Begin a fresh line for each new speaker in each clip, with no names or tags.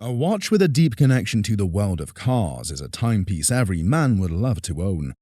A watch with a deep connection to the world of cars is a timepiece every man would love to own.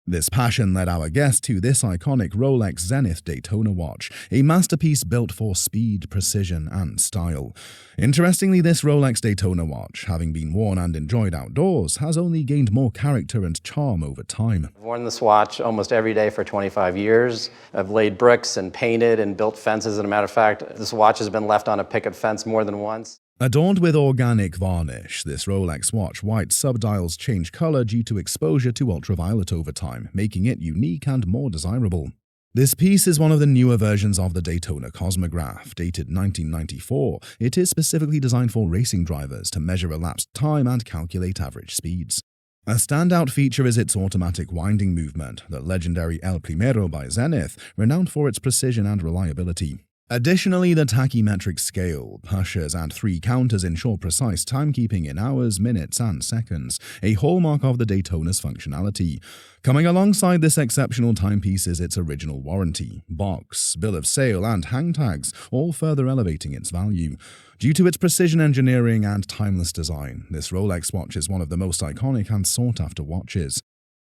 This passion led our guest to this iconic Rolex Zenith Daytona watch, a masterpiece built for speed, precision, and style. Interestingly, this Rolex Daytona watch, having been worn and enjoyed outdoors, has only gained more character and charm over time.
I've worn this watch almost every day for 25 years. I've laid bricks and painted and built fences. As a matter of fact, this watch has been left on a picket fence more than once.
Adorned with organic varnish, this Rolex watch white subdials change color due to exposure to ultraviolet over time, making it unique and more desirable. This piece is one of the newer versions of the Daytona Cosmograph, dated 1994. It is specifically designed for racing drivers to measure elapsed time and calculate average speeds. A standout feature is its automatic winding movement, the legendary El Primero by Zenith, renowned for its precision and reliability. Additionally, the tachymetric scale, pushers, and 3 counters ensure precise timekeeping in hours, minutes, and seconds, a hallmark of the Daytona's functionality. Coming alongside this exceptional timepiece is its original warranty, box, bill of sale, and hang tags, all further elevating its value. Due to its precision engineering and timeless design, this Rolex watch is one of the most iconic and sought-after watches.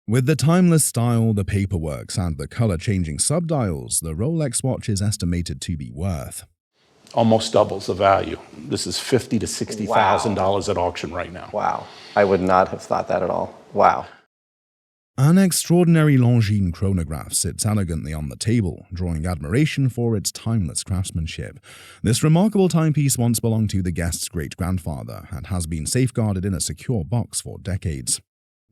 With the timeless style, the paperworks, and the color-changing subdials, the Rolex watch is estimated to be worth
almost doubles the value. This is $50,000 to $60,000 at auction right now.
Wow. I would not have thought that at all. Wow.
An extraordinary Longines chronograph sits elegantly on the table, drawing admiration for its timeless craftsmanship. This remarkable timepiece once belonged to the guest's great-grandfather and has been safeguarded in a secure box for decades.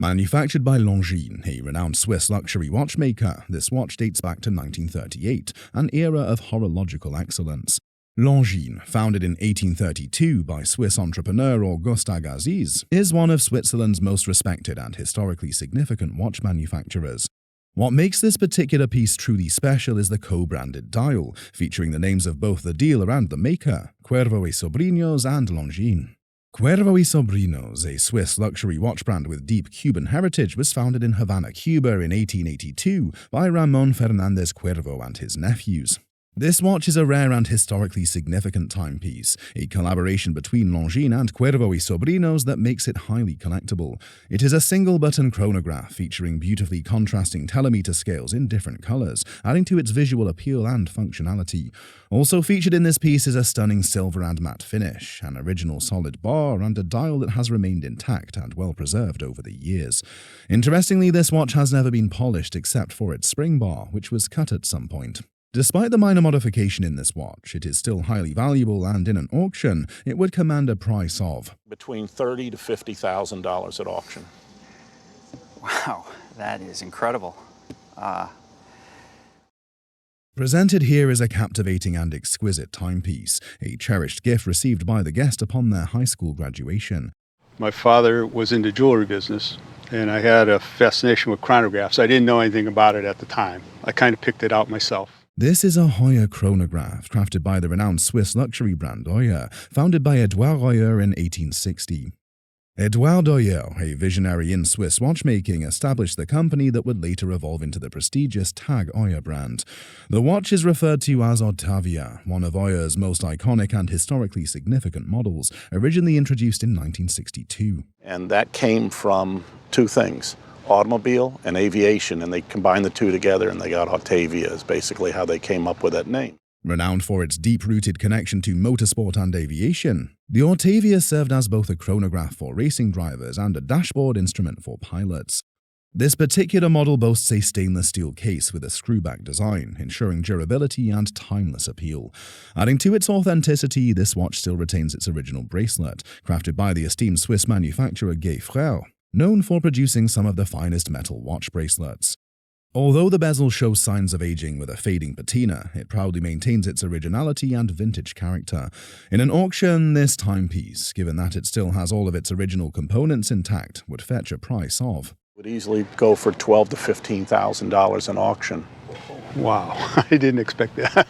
Manufactured by Longines, a renowned Swiss luxury watchmaker, this watch dates back to 1938, an era of horological excellence. Longines, founded in 1832 by Swiss entrepreneur Auguste Agassiz, is one of Switzerland's most respected and historically significant watch manufacturers. What makes this particular piece truly special is the co-branded dial, featuring the names of both the dealer and the maker, Cuervo y Sobrinos and Longines. Cuervo y Sobrinos, a Swiss luxury watch brand with deep Cuban heritage, was founded in Havana, Cuba in 1882 by Ramon Fernandez Cuervo and his nephews. This watch is a rare and historically significant timepiece, a collaboration between Longines and Cuervo y Sobrinos that makes it highly collectible. It is a single-button chronograph featuring beautifully contrasting telemeter scales in different colors, adding to its visual appeal and functionality. Also featured in this piece is a stunning silver and matte finish, an original solid bar, and a dial that has remained intact and well preserved over the years. Interestingly, this watch has never been polished except for its spring bar, which was cut at some point. Despite the minor modification in this watch, it is still highly valuable, and in an auction, it would command a price of
between $30,000 to $50,000 at auction.
Wow, that is incredible.
Presented here is a captivating and exquisite timepiece, a cherished gift received by the guest upon their high school graduation.
My father was in the jewelry business, and I had a fascination with chronographs. I didn't know anything about it at the time. I kind of picked it out myself.
This is a Heuer chronograph, crafted by the renowned Swiss luxury brand Oya, founded by Edouard Oya in 1860. Edouard Oya, a visionary in Swiss watchmaking, established the company that would later evolve into the prestigious Tag Heuer brand. The watch is referred to as Octavia, one of Oyer's most iconic and historically significant models, originally introduced in 1962.
And that came from 2 things. Automobile and aviation, and they combined the 2 together and they got Octavia is basically how they came up with that name.
Renowned for its deep-rooted connection to motorsport and aviation, the Octavia served as both a chronograph for racing drivers and a dashboard instrument for pilots. This particular model boasts a stainless steel case with a screwback design, ensuring durability and timeless appeal. Adding to its authenticity, this watch still retains its original bracelet, crafted by the esteemed Swiss manufacturer Gay Frères, known for producing some of the finest metal watch bracelets. Although the bezel shows signs of aging with a fading patina, it proudly maintains its originality and vintage character. In an auction, this timepiece, given that it still has all of its original components intact, would fetch a price of
Would easily go for $12,000 to $15,000 in auction.
Wow, I didn't expect that.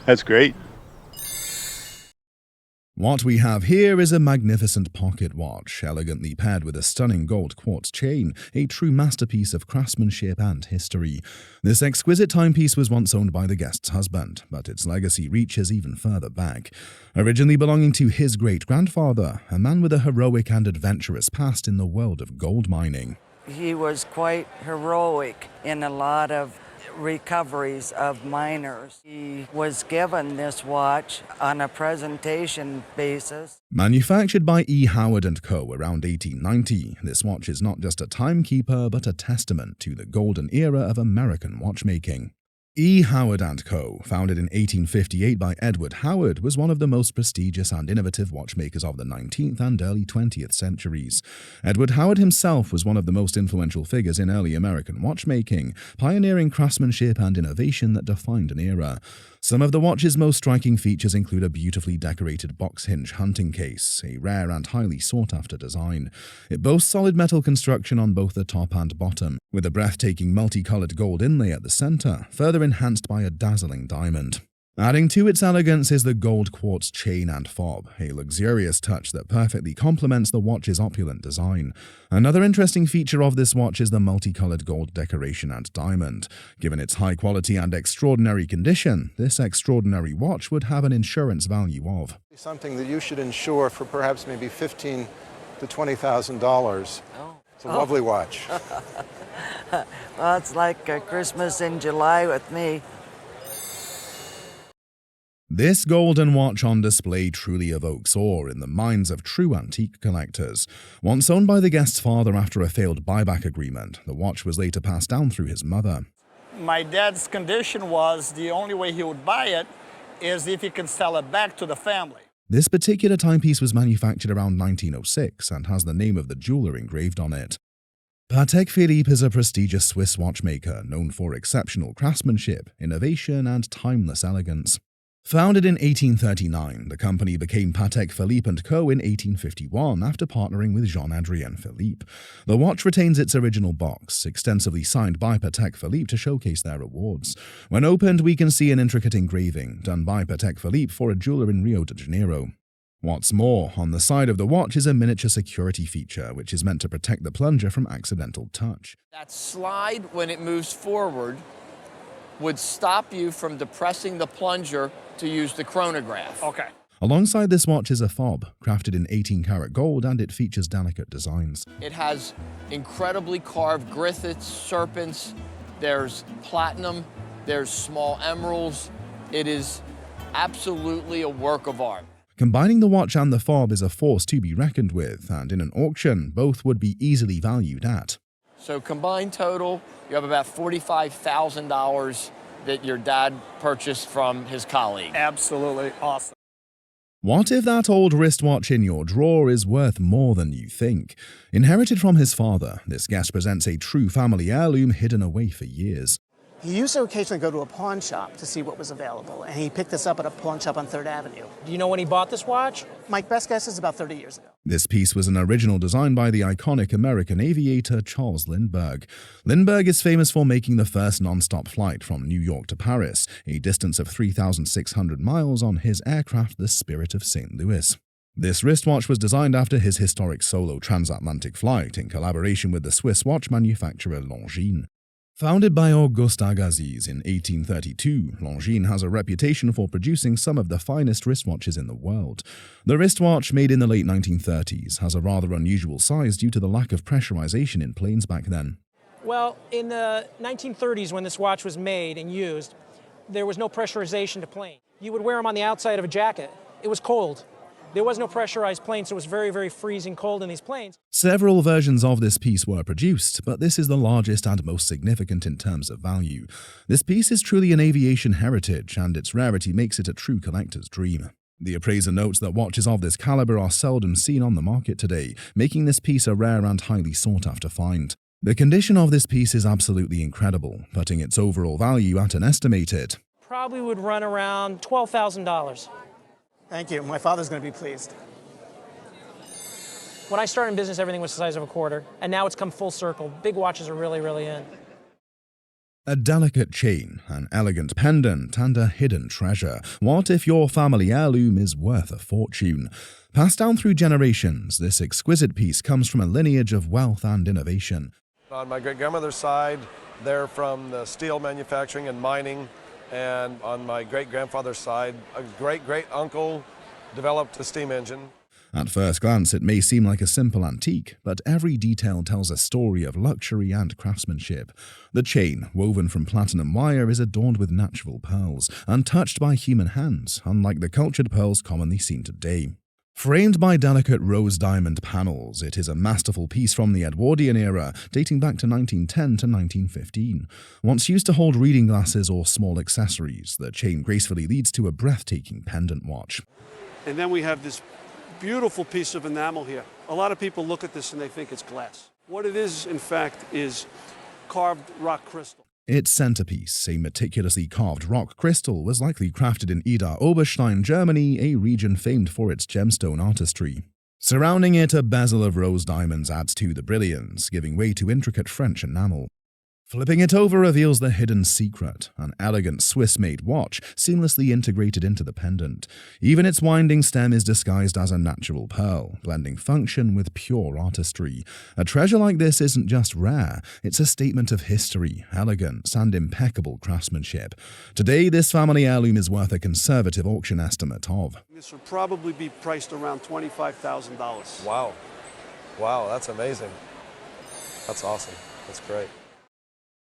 That's great.
What we have here is a magnificent pocket watch, elegantly paired with a stunning gold quartz chain, a true masterpiece of craftsmanship and history. This exquisite timepiece was once owned by the guest's husband, but its legacy reaches even further back. Originally belonging to his great-grandfather, a man with a heroic and adventurous past in the world of gold mining.
He was quite heroic in a lot of recoveries of miners. He was given this watch on a presentation basis.
Manufactured by E. Howard & Co. around 1890, this watch is not just a timekeeper but a testament to the golden era of American watchmaking. E. Howard & Co., founded in 1858 by Edward Howard, was one of the most prestigious and innovative watchmakers of the 19th and early 20th centuries. Edward Howard himself was one of the most influential figures in early American watchmaking, pioneering craftsmanship and innovation that defined an era. Some of the watch's most striking features include a beautifully decorated box-hinge hunting case, a rare and highly sought-after design. It boasts solid metal construction on both the top and bottom, with a breathtaking multicolored gold inlay at the center, further enhanced by a dazzling diamond. Adding to its elegance is the gold quartz chain and fob, a luxurious touch that perfectly complements the watch's opulent design. Another interesting feature of this watch is the multicolored gold decoration and diamond. Given its high quality and extraordinary condition, this extraordinary watch would have an insurance value of
something that you should insure for perhaps maybe $15,000 to $20,000. It's a lovely watch.
Well, it's like Christmas in July with me.
This golden watch on display truly evokes awe in the minds of true antique collectors. Once owned by the guest's father after a failed buyback agreement, the watch was later passed down through his mother.
My dad's condition was the only way he would buy it is if he can sell it back to the family.
This particular timepiece was manufactured around 1906 and has the name of the jeweler engraved on it. Patek Philippe is a prestigious Swiss watchmaker known for exceptional craftsmanship, innovation, and timeless elegance. Founded in 1839, the company became Patek Philippe & Co. in 1851 after partnering with Jean-Adrien Philippe. The watch retains its original box, extensively signed by Patek Philippe to showcase their awards. When opened, we can see an intricate engraving done by Patek Philippe for a jeweler in Rio de Janeiro. What's more, on the side of the watch is a miniature security feature which is meant to protect the plunger from accidental touch.
That slide, when it moves forward, would stop you from depressing the plunger to use the chronograph.
Okay.
Alongside this watch is a fob, crafted in 18-karat gold, and it features delicate designs.
It has incredibly carved griffins, serpents, there's platinum, there's small emeralds. It is absolutely a work of art.
Combining the watch and the fob is a force to be reckoned with, and in an auction, both would be easily valued at.
So combined total, you have about $45,000 that your dad purchased from his colleague.
Absolutely awesome.
What if that old wristwatch in your drawer is worth more than you think? Inherited from his father, this guest presents a true family heirloom hidden away for years.
He used to occasionally go to a pawn shop to see what was available, and he picked this up at a pawn shop on 3rd Avenue.
Do you know when he bought this watch?
My best guess is about 30 years ago.
This piece was an original design by the iconic American aviator Charles Lindbergh. Lindbergh is famous for making the first non-stop flight from New York to Paris, a distance of 3,600 miles on his aircraft, the Spirit of St. Louis. This wristwatch was designed after his historic solo transatlantic flight in collaboration with the Swiss watch manufacturer Longines. Founded by Auguste Agassiz in 1832, Longines has a reputation for producing some of the finest wristwatches in the world. The wristwatch, made in the late 1930s, has a rather unusual size due to the lack of pressurization in planes back then.
Well, in the 1930s when this watch was made and used, there was no pressurization to plane. You would wear them on the outside of a jacket. It was cold. There was no pressurized plane, so it was very, very freezing cold in these planes.
Several versions of this piece were produced, but this is the largest and most significant in terms of value. This piece is truly an aviation heritage, and its rarity makes it a true collector's dream. The appraiser notes that watches of this caliber are seldom seen on the market today, making this piece a rare and highly sought-after find. The condition of this piece is absolutely incredible, putting its overall value at an estimated
Probably would run around $12,000.
Thank you. My father's going to be pleased.
When I started in business, everything was the size of a quarter, and now it's come full circle. Big watches are really, really in.
A delicate chain, an elegant pendant, and a hidden treasure. What if your family heirloom is worth a fortune? Passed down through generations, this exquisite piece comes from a lineage of wealth and innovation.
On my great-grandmother's side, they're from the steel manufacturing and mining, and on my great-grandfather's side, a great-great-uncle developed a steam engine.
At first glance, it may seem like a simple antique, but every detail tells a story of luxury and craftsmanship. The chain, woven from platinum wire, is adorned with natural pearls, untouched by human hands, unlike the cultured pearls commonly seen today. Framed by delicate rose diamond panels, it is a masterful piece from the Edwardian era, dating back to 1910 to 1915. Once used to hold reading glasses or small accessories, the chain gracefully leads to a breathtaking pendant watch.
And then we have this beautiful piece of enamel here. A lot of people look at this and they think it's glass. What it is, in fact, is carved rock crystal.
Its centerpiece, a meticulously carved rock crystal, was likely crafted in Ida Oberstein, Germany, a region famed for its gemstone artistry. Surrounding it, a bezel of rose diamonds adds to the brilliance, giving way to intricate French enamel. Flipping it over reveals the hidden secret, an elegant Swiss-made watch seamlessly integrated into the pendant. Even its winding stem is disguised as a natural pearl, blending function with pure artistry. A treasure like this isn't just rare, it's a statement of history, elegance, and impeccable craftsmanship. Today, this family heirloom is worth a conservative auction estimate of.
This would probably be priced around $25,000.
Wow. Wow, that's amazing. That's awesome. That's great.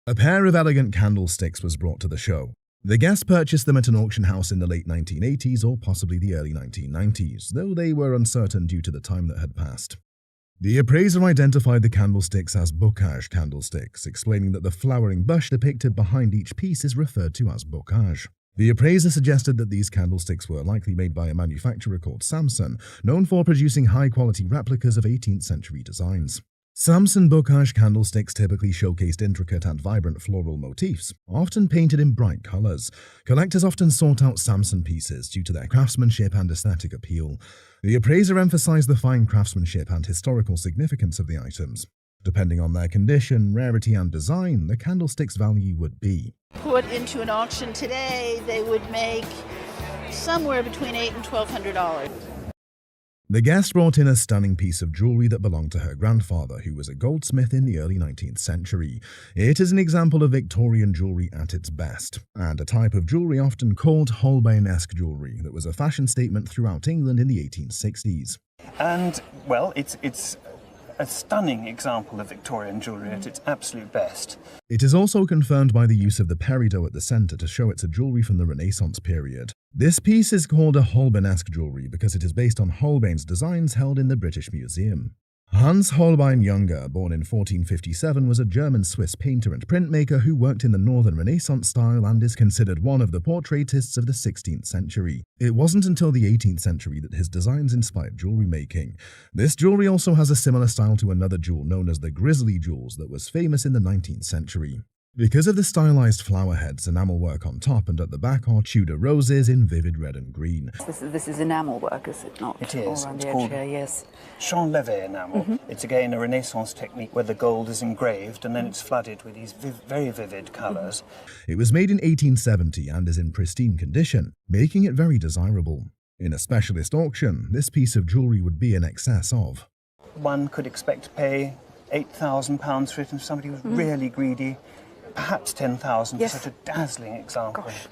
A pair of elegant candlesticks was brought to the show. The guests purchased them at an auction house in the late 1980s or possibly the early 1990s, though they were uncertain due to the time that had passed. The appraiser identified the candlesticks as bokeage candlesticks, explaining that the flowering bush depicted behind each piece is referred to as bokeage. The appraiser suggested that these candlesticks were likely made by a manufacturer called Samson, known for producing high-quality replicas of 18th century designs. Samson bokeage candlesticks typically showcased intricate and vibrant floral motifs, often painted in bright colors. Collectors often sought out Samson pieces due to their craftsmanship and aesthetic appeal. The appraiser emphasized the fine craftsmanship and historical significance of the items. Depending on their condition, rarity, and design, the candlestick's value would be.
Put into an auction today, they would make somewhere between $800 and $1,200.
The guest brought in a stunning piece of jewelry that belonged to her grandfather, who was a goldsmith in the early 19th century. It is an example of Victorian jewelry at its best, and a type of jewelry often called Holbein-esque jewelry that was a fashion statement throughout England in the 1860s.
And, well, it's a stunning example of Victorian jewellery at its absolute best.
It is also confirmed by the use of the peridot at the centre to show it's a jewellery from the Renaissance period. This piece is called a Holbein-esque jewellery because it is based on Holbein's designs held in the British Museum. Hans Holbein Younger, born in 1457, was a German-Swiss painter and printmaker who worked in the Northern Renaissance style and is considered one of the portraitists of the 16th century. It wasn't until the 18th century that his designs inspired jewelry making. This jewelry also has a similar style to another jewel known as the grizzly jewels that was famous in the 19th century. Because of the stylized flower heads, enamel work on top and at the back are Tudor roses in vivid red and green.
This is enamel work, is it not?
It is.
All around
it's
the
called
edge here, yes.
Champ-levé enamel. It's again a Renaissance technique where the gold is engraved and then it's flooded with these very vivid colours.
It was made in 1870 and is in pristine condition, making it very desirable. In a specialist auction, this piece of jewellery would be in excess of.
One could expect to pay £8,000 for it, and if somebody was really greedy, perhaps 10,000 for such a dazzling example.
Gosh.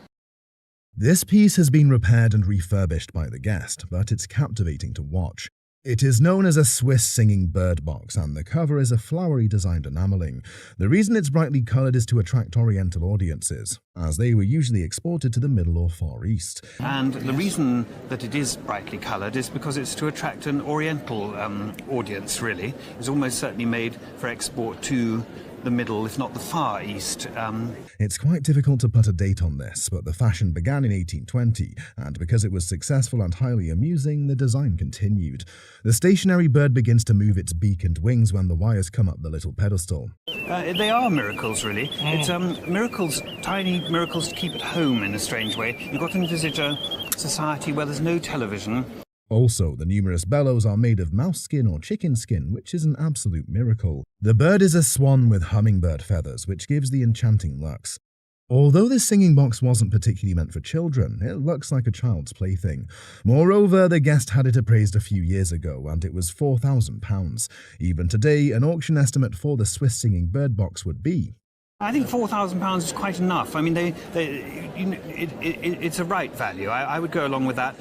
This piece has been repaired and refurbished by the guest, but it's captivating to watch. It is known as a Swiss singing bird box, and the cover is a flowery designed enameling. The reason it's brightly coloured is to attract Oriental audiences, as they were usually exported to the Middle or Far East.
And the reason that it is brightly coloured is because it's to attract an Oriental audience, really. It's almost certainly made for export to the Middle, if not the Far East.
It's quite difficult to put a date on this, but the fashion began in 1820, and because it was successful and highly amusing, the design continued. The stationary bird begins to move its beak and wings when the wires come up the little pedestal.
They are miracles, really. It's miracles, tiny miracles to keep at home in a strange way. You've got to envisage a society where there's no television,
Also, the numerous bellows are made of mouse skin or chicken skin, which is an absolute miracle. The bird is a swan with hummingbird feathers, which gives the enchanting looks. Although this singing box wasn't particularly meant for children, it looks like a child's plaything. Moreover, the guest had it appraised a few years ago, and it was £4,000. Even today, an auction estimate for the Swiss singing bird box would be...
I think £4,000 is quite enough. I mean, it's a right value. I would go along with that.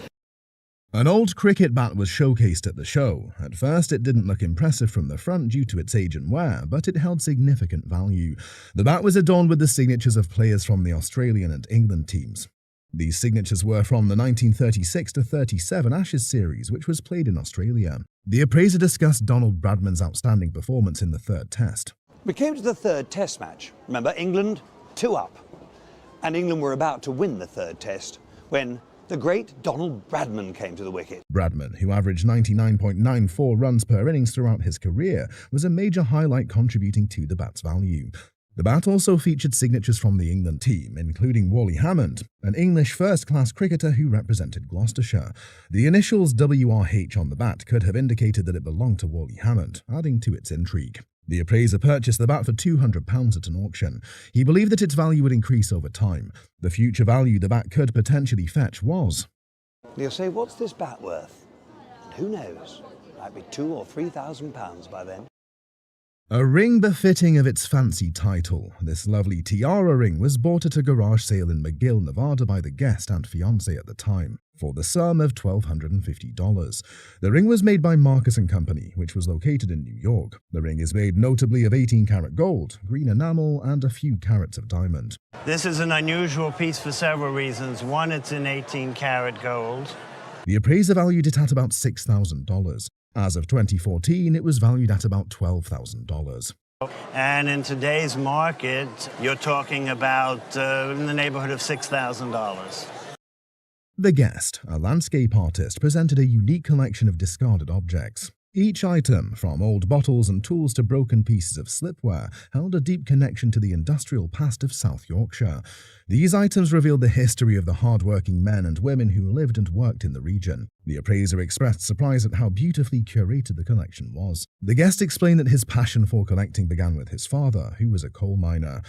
An old cricket bat was showcased at the show. At first, it didn't look impressive from the front due to its age and wear, but it held significant value. The bat was adorned with the signatures of players from the Australian and England teams. These signatures were from the 1936-37 Ashes series, which was played in Australia. The appraiser discussed Donald Bradman's outstanding performance in the third test.
We came to the third test match. Remember, England 2 up. And England were about to win the third test when the great Donald Bradman came to the wicket.
Bradman, who averaged 99.94 runs per innings throughout his career, was a major highlight contributing to the bat's value. The bat also featured signatures from the England team, including Wally Hammond, an English first-class cricketer who represented Gloucestershire. The initials WRH on the bat could have indicated that it belonged to Wally Hammond, adding to its intrigue. The appraiser purchased the bat for £200 at an auction. He believed that its value would increase over time. The future value the bat could potentially fetch was...
You'll say, what's this bat worth? And who knows? Might be £2,000 or £3,000 by then.
A ring befitting of its fancy title. This lovely tiara ring was bought at a garage sale in McGill, Nevada by the guest and fiancé at the time, for the sum of $1,250. The ring was made by Marcus & Company, which was located in New York. The ring is made notably of 18-karat gold, green enamel, and a few carats of diamond.
This is an unusual piece for several reasons. One, it's in 18-karat gold.
The appraiser valued it at about $6,000. As of 2014, it was valued at about $12,000.
And in today's market, you're talking about in the neighborhood of $6,000.
The guest, a landscape artist, presented a unique collection of discarded objects. Each item, from old bottles and tools to broken pieces of slipware, held a deep connection to the industrial past of South Yorkshire. These items revealed the history of the hard-working men and women who lived and worked in the region. The appraiser expressed surprise at how beautifully curated the collection was. The guest explained that his passion for collecting began with his father, who was a coal miner.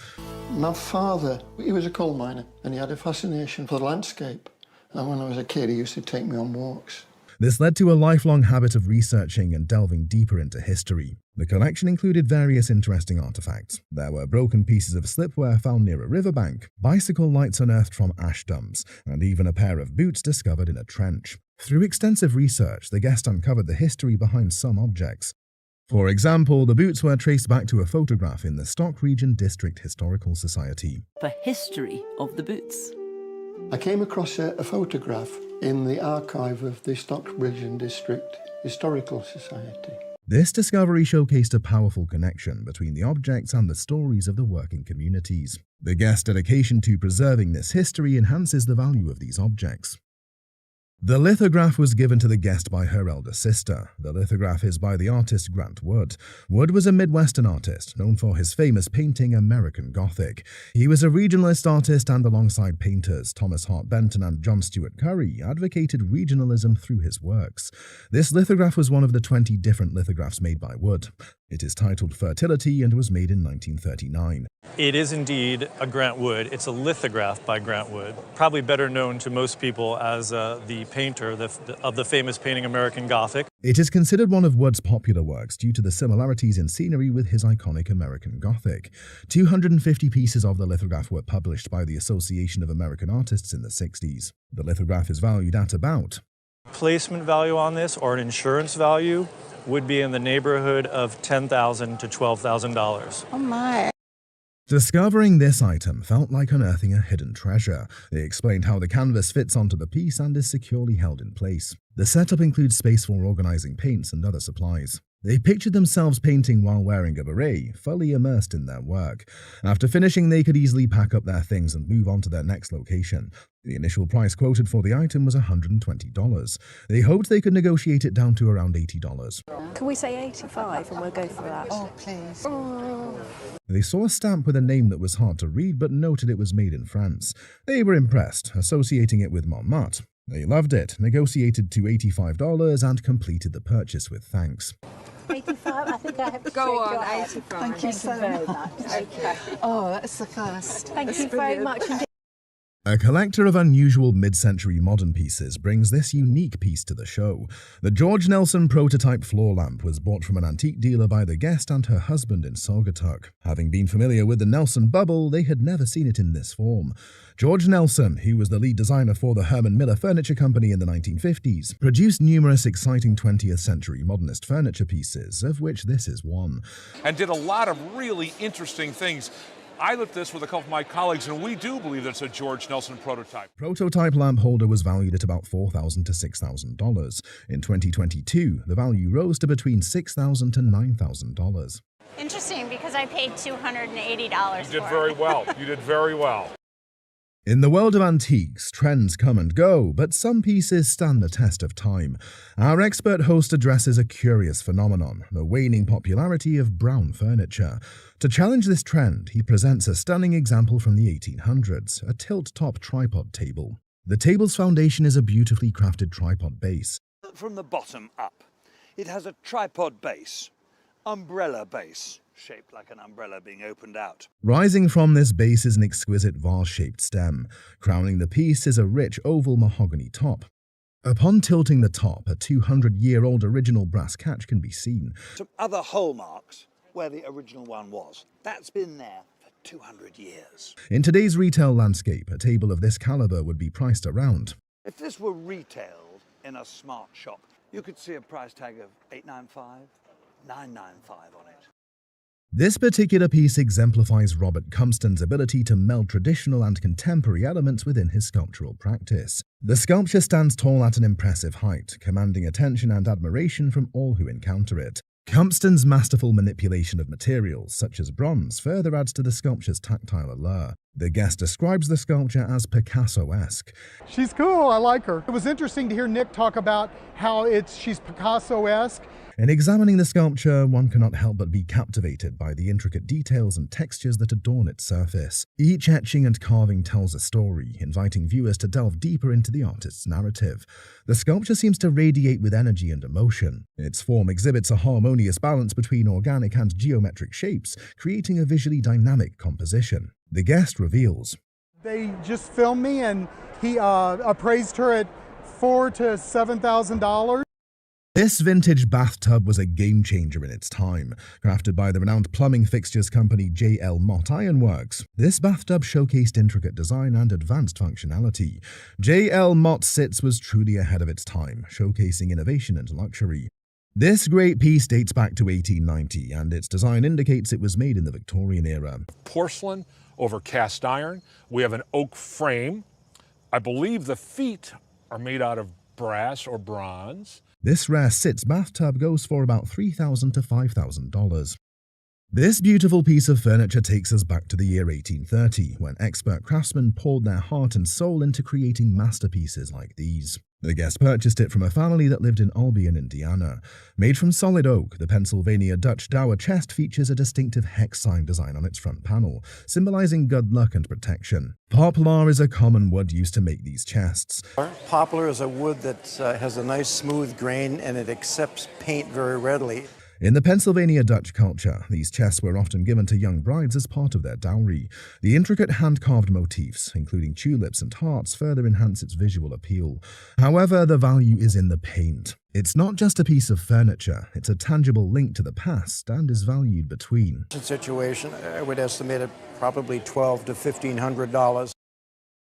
My father, he was a coal miner, and he had a fascination for landscape. And when I was a kid, he used to take me on walks.
This led to a lifelong habit of researching and delving deeper into history. The collection included various interesting artifacts. There were broken pieces of slipware found near a riverbank, bicycle lights unearthed from ash dumps, and even a pair of boots discovered in a trench. Through extensive research, the guest uncovered the history behind some objects. For example, the boots were traced back to a photograph in the Stock Region District Historical Society.
The history of the boots.
I came across a photograph in the archive of the Stockbridge District Historical Society.
This discovery showcased a powerful connection between the objects and the stories of the working communities. The guest's dedication to preserving this history enhances the value of these objects. The lithograph was given to the guest by her elder sister. The lithograph is by the artist Grant Wood. Wood was a Midwestern artist known for his famous painting American Gothic. He was a regionalist artist and alongside painters Thomas Hart Benton and John Stuart Curry advocated regionalism through his works. This lithograph was one of the 20 different lithographs made by Wood. It is titled Fertility and was made in 1939.
It is indeed a Grant Wood. It's a lithograph by Grant Wood, probably better known to most people as the painter of the famous painting American Gothic.
It is considered one of Wood's popular works due to the similarities in scenery with his iconic American Gothic. 250 pieces of the lithograph were published by the Association of American Artists in the 60s. The lithograph is valued at about...
Placement value on this, or an insurance value, would be in the neighborhood of $10,000 to $12,000.
Oh my.
Discovering this item felt like unearthing a hidden treasure. They explained how the canvas fits onto the piece and is securely held in place. The setup includes space for organizing paints and other supplies. They pictured themselves painting while wearing a beret, fully immersed in their work. After finishing, they could easily pack up their things and move on to their next location. The initial price quoted for the item was $120. They hoped they could negotiate it down to around $80.
Can we say 85 and we'll go for that? Oh, please. Oh.
They saw a stamp with a name that was hard to read but noted it was made in France. They were impressed, associating it with Montmartre. They loved it, negotiated to $85 and completed the purchase with thanks.
85, I think I have to
Go
shake
on,
your hand.
85.
Thank you so very much. Okay. Oh, that's the first. Thank you very much indeed.
A collector of unusual mid-century modern pieces brings this unique piece to the show. The George Nelson prototype floor lamp was bought from an antique dealer by the guest and her husband in Saugatuck. Having been familiar with the Nelson bubble, they had never seen it in this form. George Nelson, who was the lead designer for the Herman Miller Furniture Company in the 1950s, produced numerous exciting 20th century modernist furniture pieces, of which this is one.
And did a lot of really interesting things. I looked at this with a couple of my colleagues, and we do believe that it's a George Nelson prototype.
Prototype lamp holder was valued at about $4,000 to $6,000. In 2022, the value rose to between $6,000 to $9,000.
Interesting, because I paid $280
You did very well. You did very well.
In the world of antiques, trends come and go, but some pieces stand the test of time. Our expert host addresses a curious phenomenon, the waning popularity of brown furniture. To challenge this trend, he presents a stunning example from the 1800s, a tilt-top tripod table. The table's foundation is a beautifully crafted tripod base.
From the bottom up, it has a tripod base, umbrella base, shaped like an umbrella being opened out.
Rising from this base is an exquisite vase-shaped stem. Crowning the piece is a rich oval mahogany top. Upon tilting the top, a 200-year-old original brass catch can be seen.
Some other hallmarks where the original one was. That's been there for 200 years.
In today's retail landscape, a table of this caliber would be priced around.
If this were retailed in a smart shop, you could see a price tag of $895, $995 on it.
This particular piece exemplifies Robert Cumpston's ability to meld traditional and contemporary elements within his sculptural practice. The sculpture stands tall at an impressive height, commanding attention and admiration from all who encounter it. Cumpston's masterful manipulation of materials, such as bronze, further adds to the sculpture's tactile allure. The guest describes the sculpture as Picasso-esque.
She's cool, I like her. It was interesting to hear Nick talk about how she's Picasso-esque.
In examining the sculpture, one cannot help but be captivated by the intricate details and textures that adorn its surface. Each etching and carving tells a story, inviting viewers to delve deeper into the artist's narrative. The sculpture seems to radiate with energy and emotion. Its form exhibits a harmonious balance between organic and geometric shapes, creating a visually dynamic composition. The guest reveals,
They just filmed me and he appraised her at $4,000 to $7,000.
This vintage bathtub was a game-changer in its time. Crafted by the renowned plumbing fixtures company J.L. Mott Ironworks, this bathtub showcased intricate design and advanced functionality. J.L. Mott Sitz was truly ahead of its time, showcasing innovation and luxury. This great piece dates back to 1890, and its design indicates it was made in the Victorian era.
Porcelain over cast iron. We have an oak frame. I believe the feet are made out of brass or bronze.
This rare Sitz bathtub goes for about $3,000 to $5,000. This beautiful piece of furniture takes us back to the year 1830, when expert craftsmen poured their heart and soul into creating masterpieces like these. The guest purchased it from a family that lived in Albion, Indiana. Made from solid oak, the Pennsylvania Dutch Dower chest features a distinctive hex sign design on its front panel, symbolizing good luck and protection. Poplar is a common wood used to make these chests.
Poplar is a wood that has a nice smooth grain and it accepts paint very readily.
In the Pennsylvania Dutch culture, these chests were often given to young brides as part of their dowry. The intricate hand-carved motifs, including tulips and hearts, further enhance its visual appeal. However, the value is in the paint. It's not just a piece of furniture, it's a tangible link to the past and is valued between.
Situation, I would estimate it probably $1,200 to $1,500.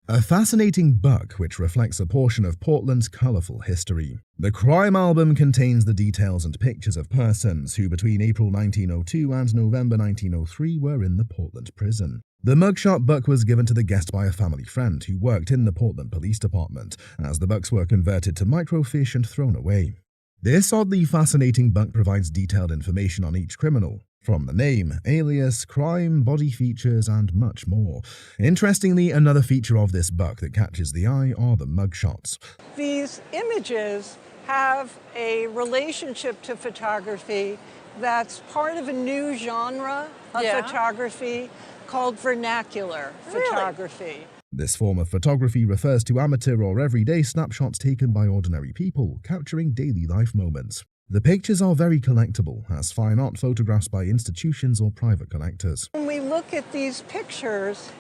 A fascinating buck which reflects a portion of Portland's colorful history. The crime album contains the details and pictures of persons who between April 1902 and November 1903 were in the Portland prison. The mugshot buck was given to the guest by a family friend who worked in the Portland Police Department, as the bucks were converted to microfiche and thrown away. This oddly fascinating buck provides detailed information on each criminal, from the name, alias, crime, body features, and much more. Interestingly, another feature of this buck that catches the eye are the mugshots.
These images have a relationship to photography that's part of a new genre of photography called vernacular photography.
This form of photography refers to amateur or everyday snapshots taken by ordinary people, capturing daily life moments. The pictures are very collectible, as fine art photographs by institutions or private collectors.
When we look at these pictures,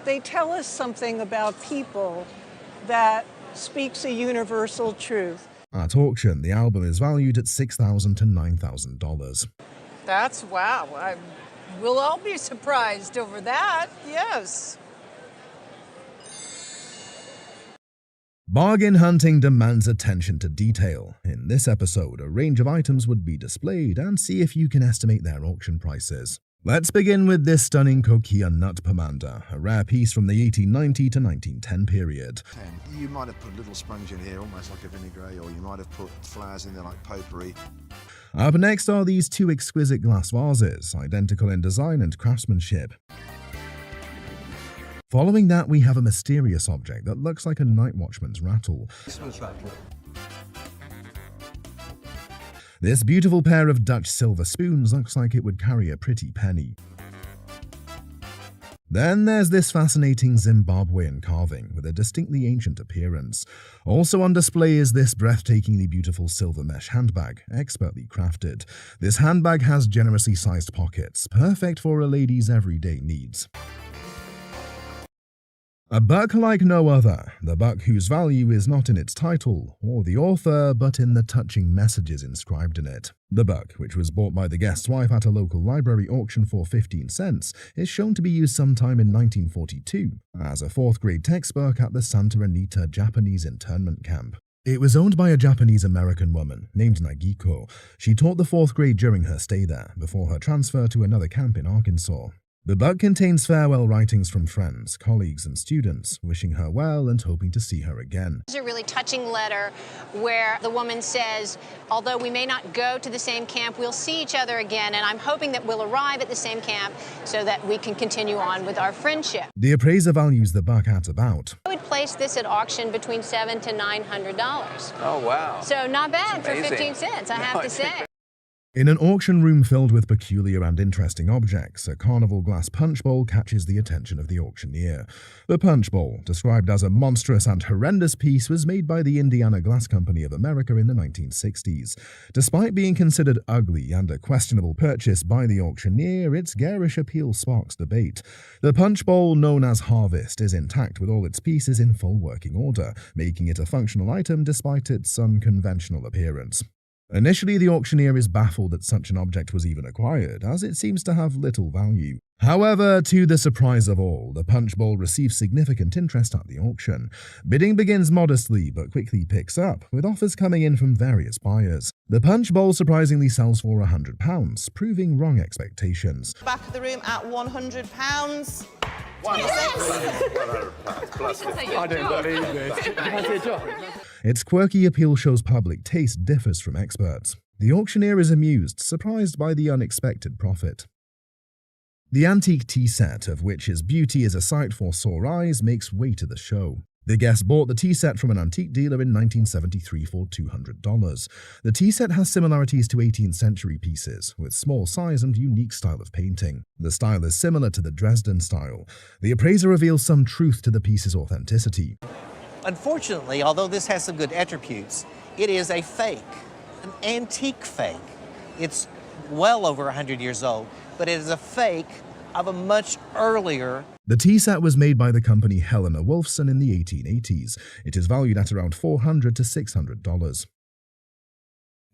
they tell us something about people that speaks a universal truth.
At auction, the album is valued at $6,000 to $9,000.
That's wow. We'll all be surprised over that, yes.
Bargain hunting demands attention to detail. In this episode, a range of items would be displayed and see if you can estimate their auction prices. Let's begin with this stunning coquille nut pomander, a rare piece from the 1890 to 1910 period.
You might have put a little sponge in here, almost like a vinaigrette, or you might have put flowers in there like potpourri.
Up next are these two exquisite glass vases, identical in design and craftsmanship. Following that, we have a mysterious object that looks like a night watchman's rattle. This beautiful pair of Dutch silver spoons looks like it would carry a pretty penny. Then there's this fascinating Zimbabwean carving with a distinctly ancient appearance. Also on display is this breathtakingly beautiful silver mesh handbag, expertly crafted. This handbag has generously sized pockets, perfect for a lady's everyday needs. A buck like no other, the buck whose value is not in its title or the author, but in the touching messages inscribed in it. The buck, which was bought by the guest's wife at a local library auction for 15 cents, is shown to be used sometime in 1942 as a 4th grade textbook at the Santa Anita Japanese internment camp. It was owned by a Japanese-American woman named Nagiko. She taught the 4th grade during her stay there, before her transfer to another camp in Arkansas. The book contains farewell writings from friends, colleagues, and students, wishing her well and hoping to see her again.
There's a really touching letter where the woman says, although we may not go to the same camp, we'll see each other again, and I'm hoping that we'll arrive at the same camp so that we can continue on with our friendship.
The appraiser values the buck at about.
I would place this at auction between $700 to $900.
Oh, wow.
So not bad for 15 cents, I have to say.
In an auction room filled with peculiar and interesting objects, a carnival glass punch bowl catches the attention of the auctioneer. The punch bowl, described as a monstrous and horrendous piece, was made by the Indiana Glass Company of America in the 1960s. Despite being considered ugly and a questionable purchase by the auctioneer, its garish appeal sparks debate. The punch bowl, known as Harvest, is intact with all its pieces in full working order, making it a functional item despite its unconventional appearance. Initially, the auctioneer is baffled that such an object was even acquired, as it seems to have little value. However, to the surprise of all, the punch bowl receives significant interest at the auction. Bidding begins modestly, but quickly picks up, with offers coming in from various buyers. The punch bowl surprisingly sells for £100, proving wrong expectations.
Back of the room at £100.
I don't believe this.
Its quirky appeal shows public taste differs from experts. The auctioneer is amused, surprised by the unexpected profit. The antique tea set, of which his beauty is a sight for sore eyes, makes way to the show. The guest bought the tea set from an antique dealer in 1973 for $200. The tea set has similarities to 18th century pieces, with small size and unique style of painting. The style is similar to the Dresden style. The appraiser reveals some truth to the piece's authenticity.
Unfortunately, although this has some good attributes, it is a fake, an antique fake. It's well over 100 years old, but it is a fake of a much earlier.
The tea set was made by the company Helena Wolson in the 1880s. It is valued at around $400 to $600.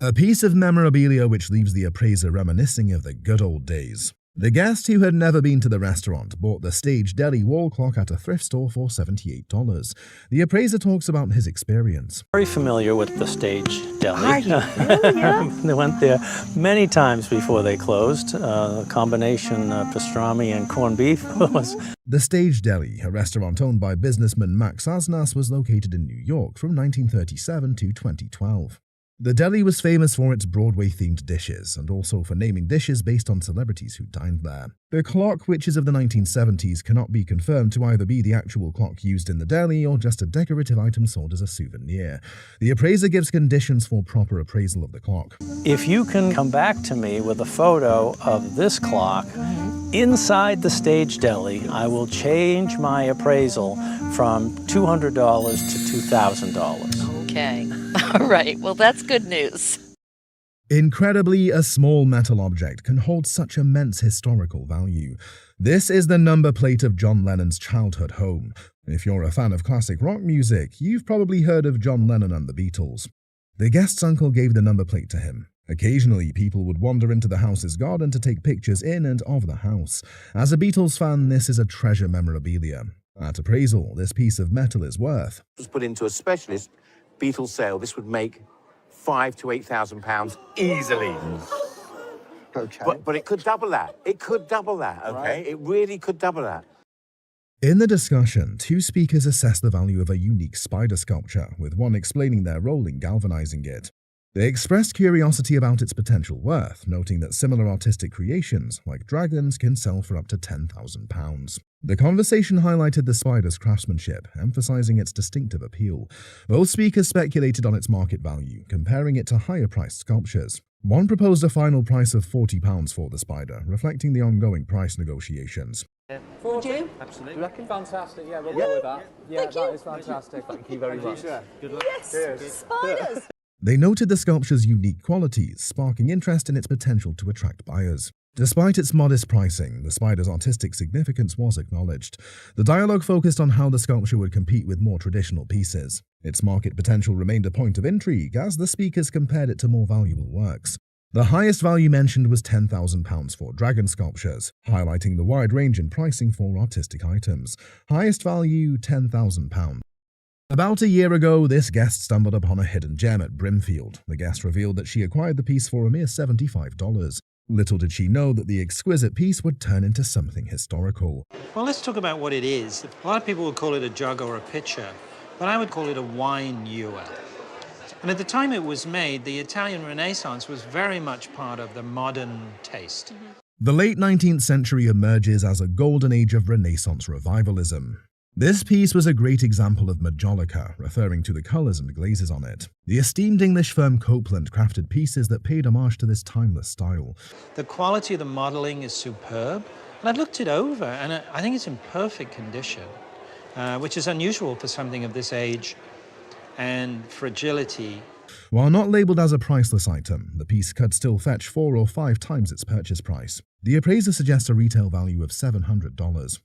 A piece of memorabilia which leaves the appraiser reminiscing of the good old days. The guest, who had never been to the restaurant, bought the Stage Deli wall clock at a thrift store for $78. The appraiser talks about his experience.
Very familiar with the Stage Deli.
Are you really? Yeah.
They went there many times before they closed. Combination pastrami and corned beef was.
The Stage Deli, a restaurant owned by businessman Max Asnas, was located in New York from 1937 to 2012. The deli was famous for its Broadway-themed dishes, and also for naming dishes based on celebrities who dined there. The clock, which is of the 1970s, cannot be confirmed to either be the actual clock used in the deli or just a decorative item sold as a souvenir. The appraiser gives conditions for proper appraisal of the clock.
If you can come back to me with a photo of this clock inside the stage deli, I will change my appraisal from $200 to $2,000.
Okay. All right. Well, that's good news.
Incredibly, a small metal object can hold such immense historical value. This is the number plate of John Lennon's childhood home. If you're a fan of classic rock music, you've probably heard of John Lennon and the Beatles. The guest's uncle gave the number plate to him. Occasionally, people would wander into the house's garden to take pictures in and of the house. As a Beatles fan, this is a treasure memorabilia. At appraisal, this piece of metal is worth.
It was put into a specialist Beatles sale. This would make £5,000 to £8,000 easily.
Okay.
But it could double that. It could double that, okay? Right. It really could double that.
In the discussion, two speakers assess the value of a unique spider sculpture, with one explaining their role in galvanizing it. They expressed curiosity about its potential worth, noting that similar artistic creations, like dragons, can sell for up to £10,000. The conversation highlighted the spider's craftsmanship, emphasizing its distinctive appeal. Both speakers speculated on its market value, comparing it to higher-priced sculptures. One proposed a final price of £40 for the spider, reflecting the ongoing price negotiations.
Would you?
Absolutely. You reckon? Fantastic. Yeah, we'll go with that. Yeah, that is fantastic. Thank you very much. Good luck.
Yes,
Cheers.
spiders.
They noted the sculpture's unique qualities, sparking interest in its potential to attract buyers. Despite its modest pricing, the spider's artistic significance was acknowledged. The dialogue focused on how the sculpture would compete with more traditional pieces. Its market potential remained a point of intrigue as the speakers compared it to more valuable works. The highest value mentioned was £10,000 for dragon sculptures, highlighting the wide range in pricing for artistic items. Highest value, £10,000. About a year ago, this guest stumbled upon a hidden gem at Brimfield. The guest revealed that she acquired the piece for a mere $75. Little did she know that the exquisite piece would turn into something historical.
Well, let's talk about what it is. A lot of people would call it a jug or a pitcher, but I would call it a wine ewer. And at the time it was made, the Italian Renaissance was very much part of the modern taste.
The late 19th century emerges as a golden age of Renaissance revivalism. This piece was a great example of majolica, referring to the colours and glazes on it. The esteemed English firm Copeland crafted pieces that paid homage to this timeless style.
The quality of the modelling is superb, and I've looked it over, and I think it's in perfect condition, which is unusual for something of this age and fragility.
While not labelled as a priceless item, the piece could still fetch 4 or 5 times its purchase price. The appraiser suggests a retail value of $700.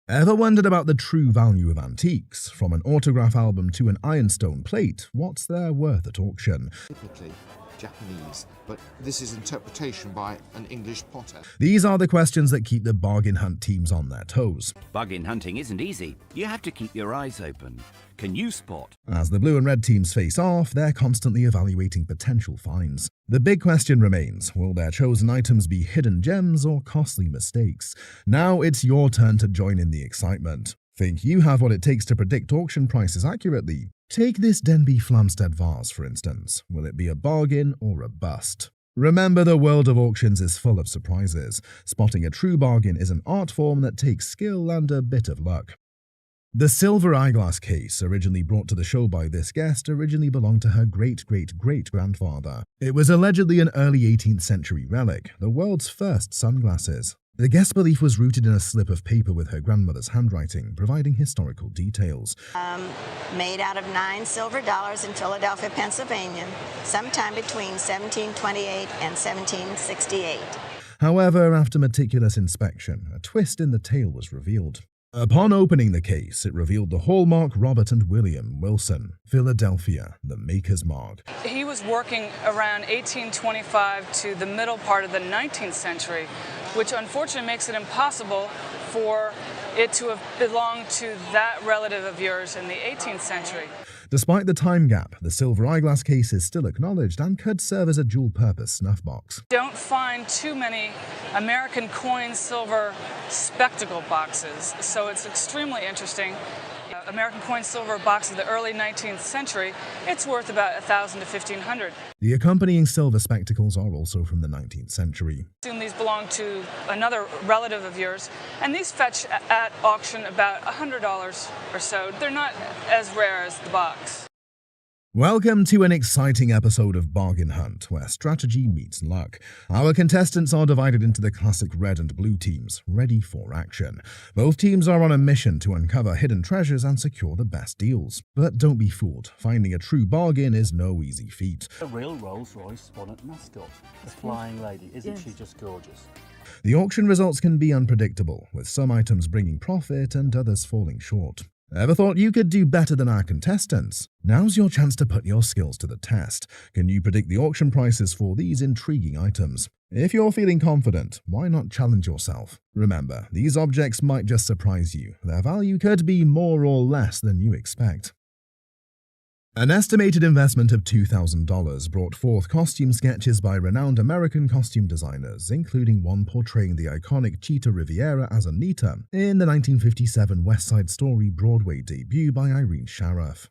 Ever wondered about the true value of antiques? From an autograph album to an ironstone plate, what's their worth at auction?
Typically Japanese, but this is interpretation by an English potter.
These are the questions that keep the bargain hunt teams on their toes.
Bargain hunting isn't easy. You have to keep your eyes open. Can you spot?
As the blue and red teams face off, they're constantly evaluating potential finds. The big question remains, will their chosen items be hidden gems or costly mistakes? Now it's your turn to join in the excitement. Think you have what it takes to predict auction prices accurately? Take this Denby Flamstead vase, for instance. Will it be a bargain or a bust? Remember, the world of auctions is full of surprises. Spotting a true bargain is an art form that takes skill and a bit of luck. The silver eyeglass case, originally brought to the show by this guest, originally belonged to her great-great-great-grandfather. It was allegedly an early 18th century relic, the world's first sunglasses. The guest's belief was rooted in a slip of paper with her grandmother's handwriting, providing historical details.
Made out of 9 silver dollars in Philadelphia, Pennsylvania, sometime between 1728 and 1768.
However, after meticulous inspection, a twist in the tale was revealed. Upon opening the case, it revealed the hallmark Robert and William Wilson, Philadelphia, the maker's mark.
He was working around 1825 to the middle part of the 19th century, which unfortunately makes it impossible for it to have belonged to that relative of yours in the 18th century.
Despite the time gap, the silver eyeglass case is still acknowledged and could serve as a dual-purpose snuff box.
Don't find too many American coin silver spectacle boxes, so it's extremely interesting. American coin silver box of the early 19th century, it's worth about $1,000 to $1,500.
The accompanying silver spectacles are also from the 19th century.
I assume these belong to another relative of yours, and these fetch at auction about $100 or so. They're not as rare as the box.
Welcome to an exciting episode of Bargain Hunt, where strategy meets luck. Our contestants are divided into the classic red and blue teams, ready for action. Both teams are on a mission to uncover hidden treasures and secure the best deals. But don't be fooled, finding a true bargain is no easy feat.
A real Rolls-Royce bonnet mascot, the Flying Lady. Isn't she just gorgeous?
The auction results can be unpredictable, with some items bringing profit and others falling short. Ever thought you could do better than our contestants? Now's your chance to put your skills to the test. Can you predict the auction prices for these intriguing items? If you're feeling confident, why not challenge yourself? Remember, these objects might just surprise you. Their value could be more or less than you expect. An estimated investment of $2,000 brought forth costume sketches by renowned American costume designers, including one portraying the iconic Chita Rivera as Anita in the 1957 West Side Story Broadway debut by Irene Sharaff.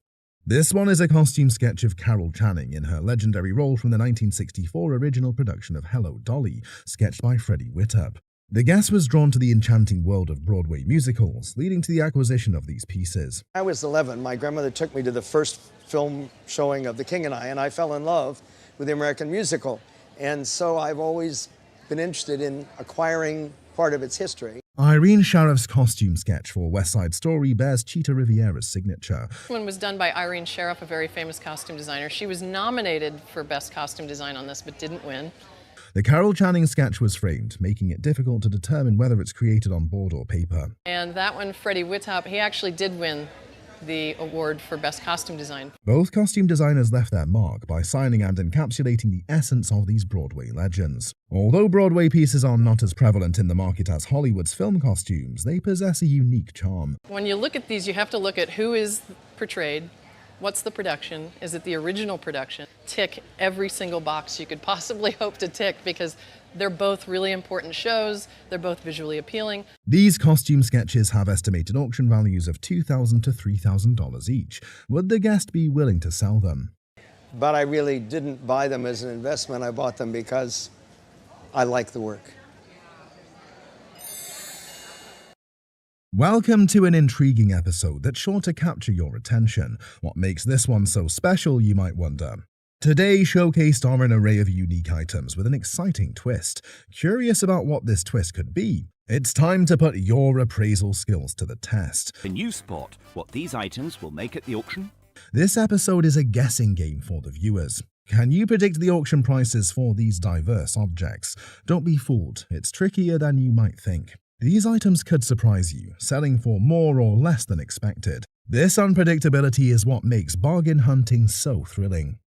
This one is a costume sketch of Carol Channing in her legendary role from the 1964 original production of Hello, Dolly, sketched by Freddie Whittup. The guest was drawn to the enchanting world of Broadway musicals, leading to the acquisition of these pieces.
I was 11. My grandmother took me to the first film showing of The King and I fell in love with the American musical. And so I've always been interested in acquiring part of its history.
Irene Sharaff's costume sketch for West Side Story bears Chita Rivera's signature.
This one was done by Irene Sharaff, a very famous costume designer. She was nominated for Best Costume Design on this, but didn't win.
The Carol Channing sketch was framed, making it difficult to determine whether it's created on board or paper.
And that one, Freddie Whittup, he actually did win the award for Best Costume Design.
Both costume designers left their mark by signing and encapsulating the essence of these Broadway legends. Although Broadway pieces are not as prevalent in the market as Hollywood's film costumes, they possess a unique charm.
When you look at these, you have to look at who is portrayed. What's the production? Is it the original production? Tick every single box you could possibly hope to tick because they're both really important shows. They're both visually appealing.
These costume sketches have estimated auction values of $2,000 to $3,000 each. Would the guest be willing to sell them?
But I really didn't buy them as an investment. I bought them because I like the work.
Welcome to an intriguing episode that's sure to capture your attention. What makes this one so special, you might wonder? Today showcased are an array of unique items with an exciting twist. Curious about what this twist could be? It's time to put your appraisal skills to the test.
Can you spot what these items will make at the auction?
This episode is a guessing game for the viewers. Can you predict the auction prices for these diverse objects? Don't be fooled, it's trickier than you might think. These items could surprise you, selling for more or less than expected. This unpredictability is what makes bargain hunting so thrilling.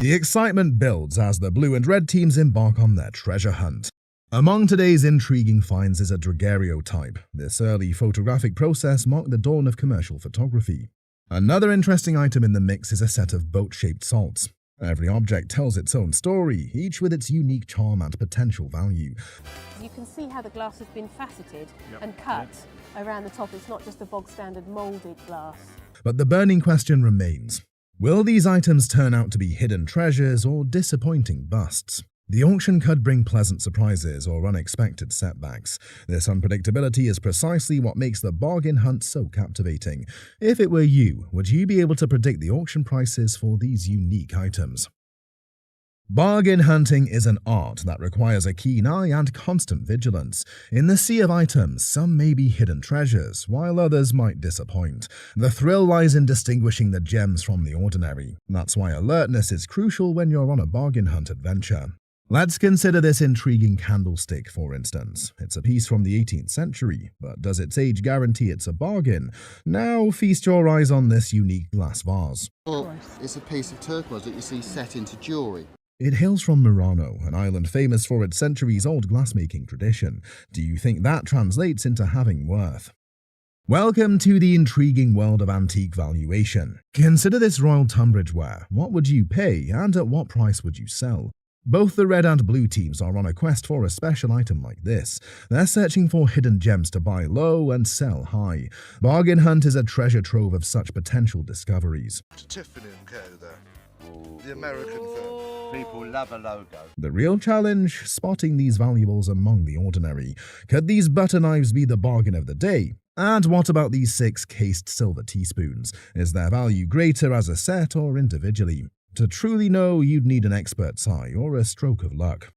The excitement builds as the blue and red teams embark on their treasure hunt. Among today's intriguing finds is a daguerreotype. This early photographic process marked the dawn of commercial photography. Another interesting item in the mix is a set of boat-shaped salts. Every object tells its own story, each with its unique charm and potential value.
You can see how the glass has been faceted and cut around the top. It's not just a bog-standard moulded glass.
But the burning question remains. Will these items turn out to be hidden treasures or disappointing busts? The auction could bring pleasant surprises or unexpected setbacks. This unpredictability is precisely what makes the bargain hunt so captivating. If it were you, would you be able to predict the auction prices for these unique items? Bargain hunting is an art that requires a keen eye and constant vigilance. In the sea of items, some may be hidden treasures, while others might disappoint. The thrill lies in distinguishing the gems from the ordinary. That's why alertness is crucial when you're on a bargain hunt adventure. Let's consider this intriguing candlestick, for instance. It's a piece from the 18th century, but does its age guarantee it's a bargain? Now feast your eyes on this unique glass vase.
It's a piece of turquoise that you see set into jewellery.
It hails from Murano, an island famous for its centuries-old glassmaking tradition. Do you think that translates into having worth? Welcome to the intriguing world of antique valuation. Consider this royal Tunbridge ware. What would you pay, and at what price would you sell? Both the red and blue teams are on a quest for a special item like this. They're searching for hidden gems to buy low and sell high. Bargain Hunt is a treasure trove of such potential discoveries.
Tiffany & Co. there. The American firm.
People love a logo.
The real challenge, spotting these valuables among the ordinary. Could these butter knives be the bargain of the day? And what about these 6 cased silver teaspoons? Is their value greater as a set or individually? To truly know, you'd need an expert's eye or a stroke of luck.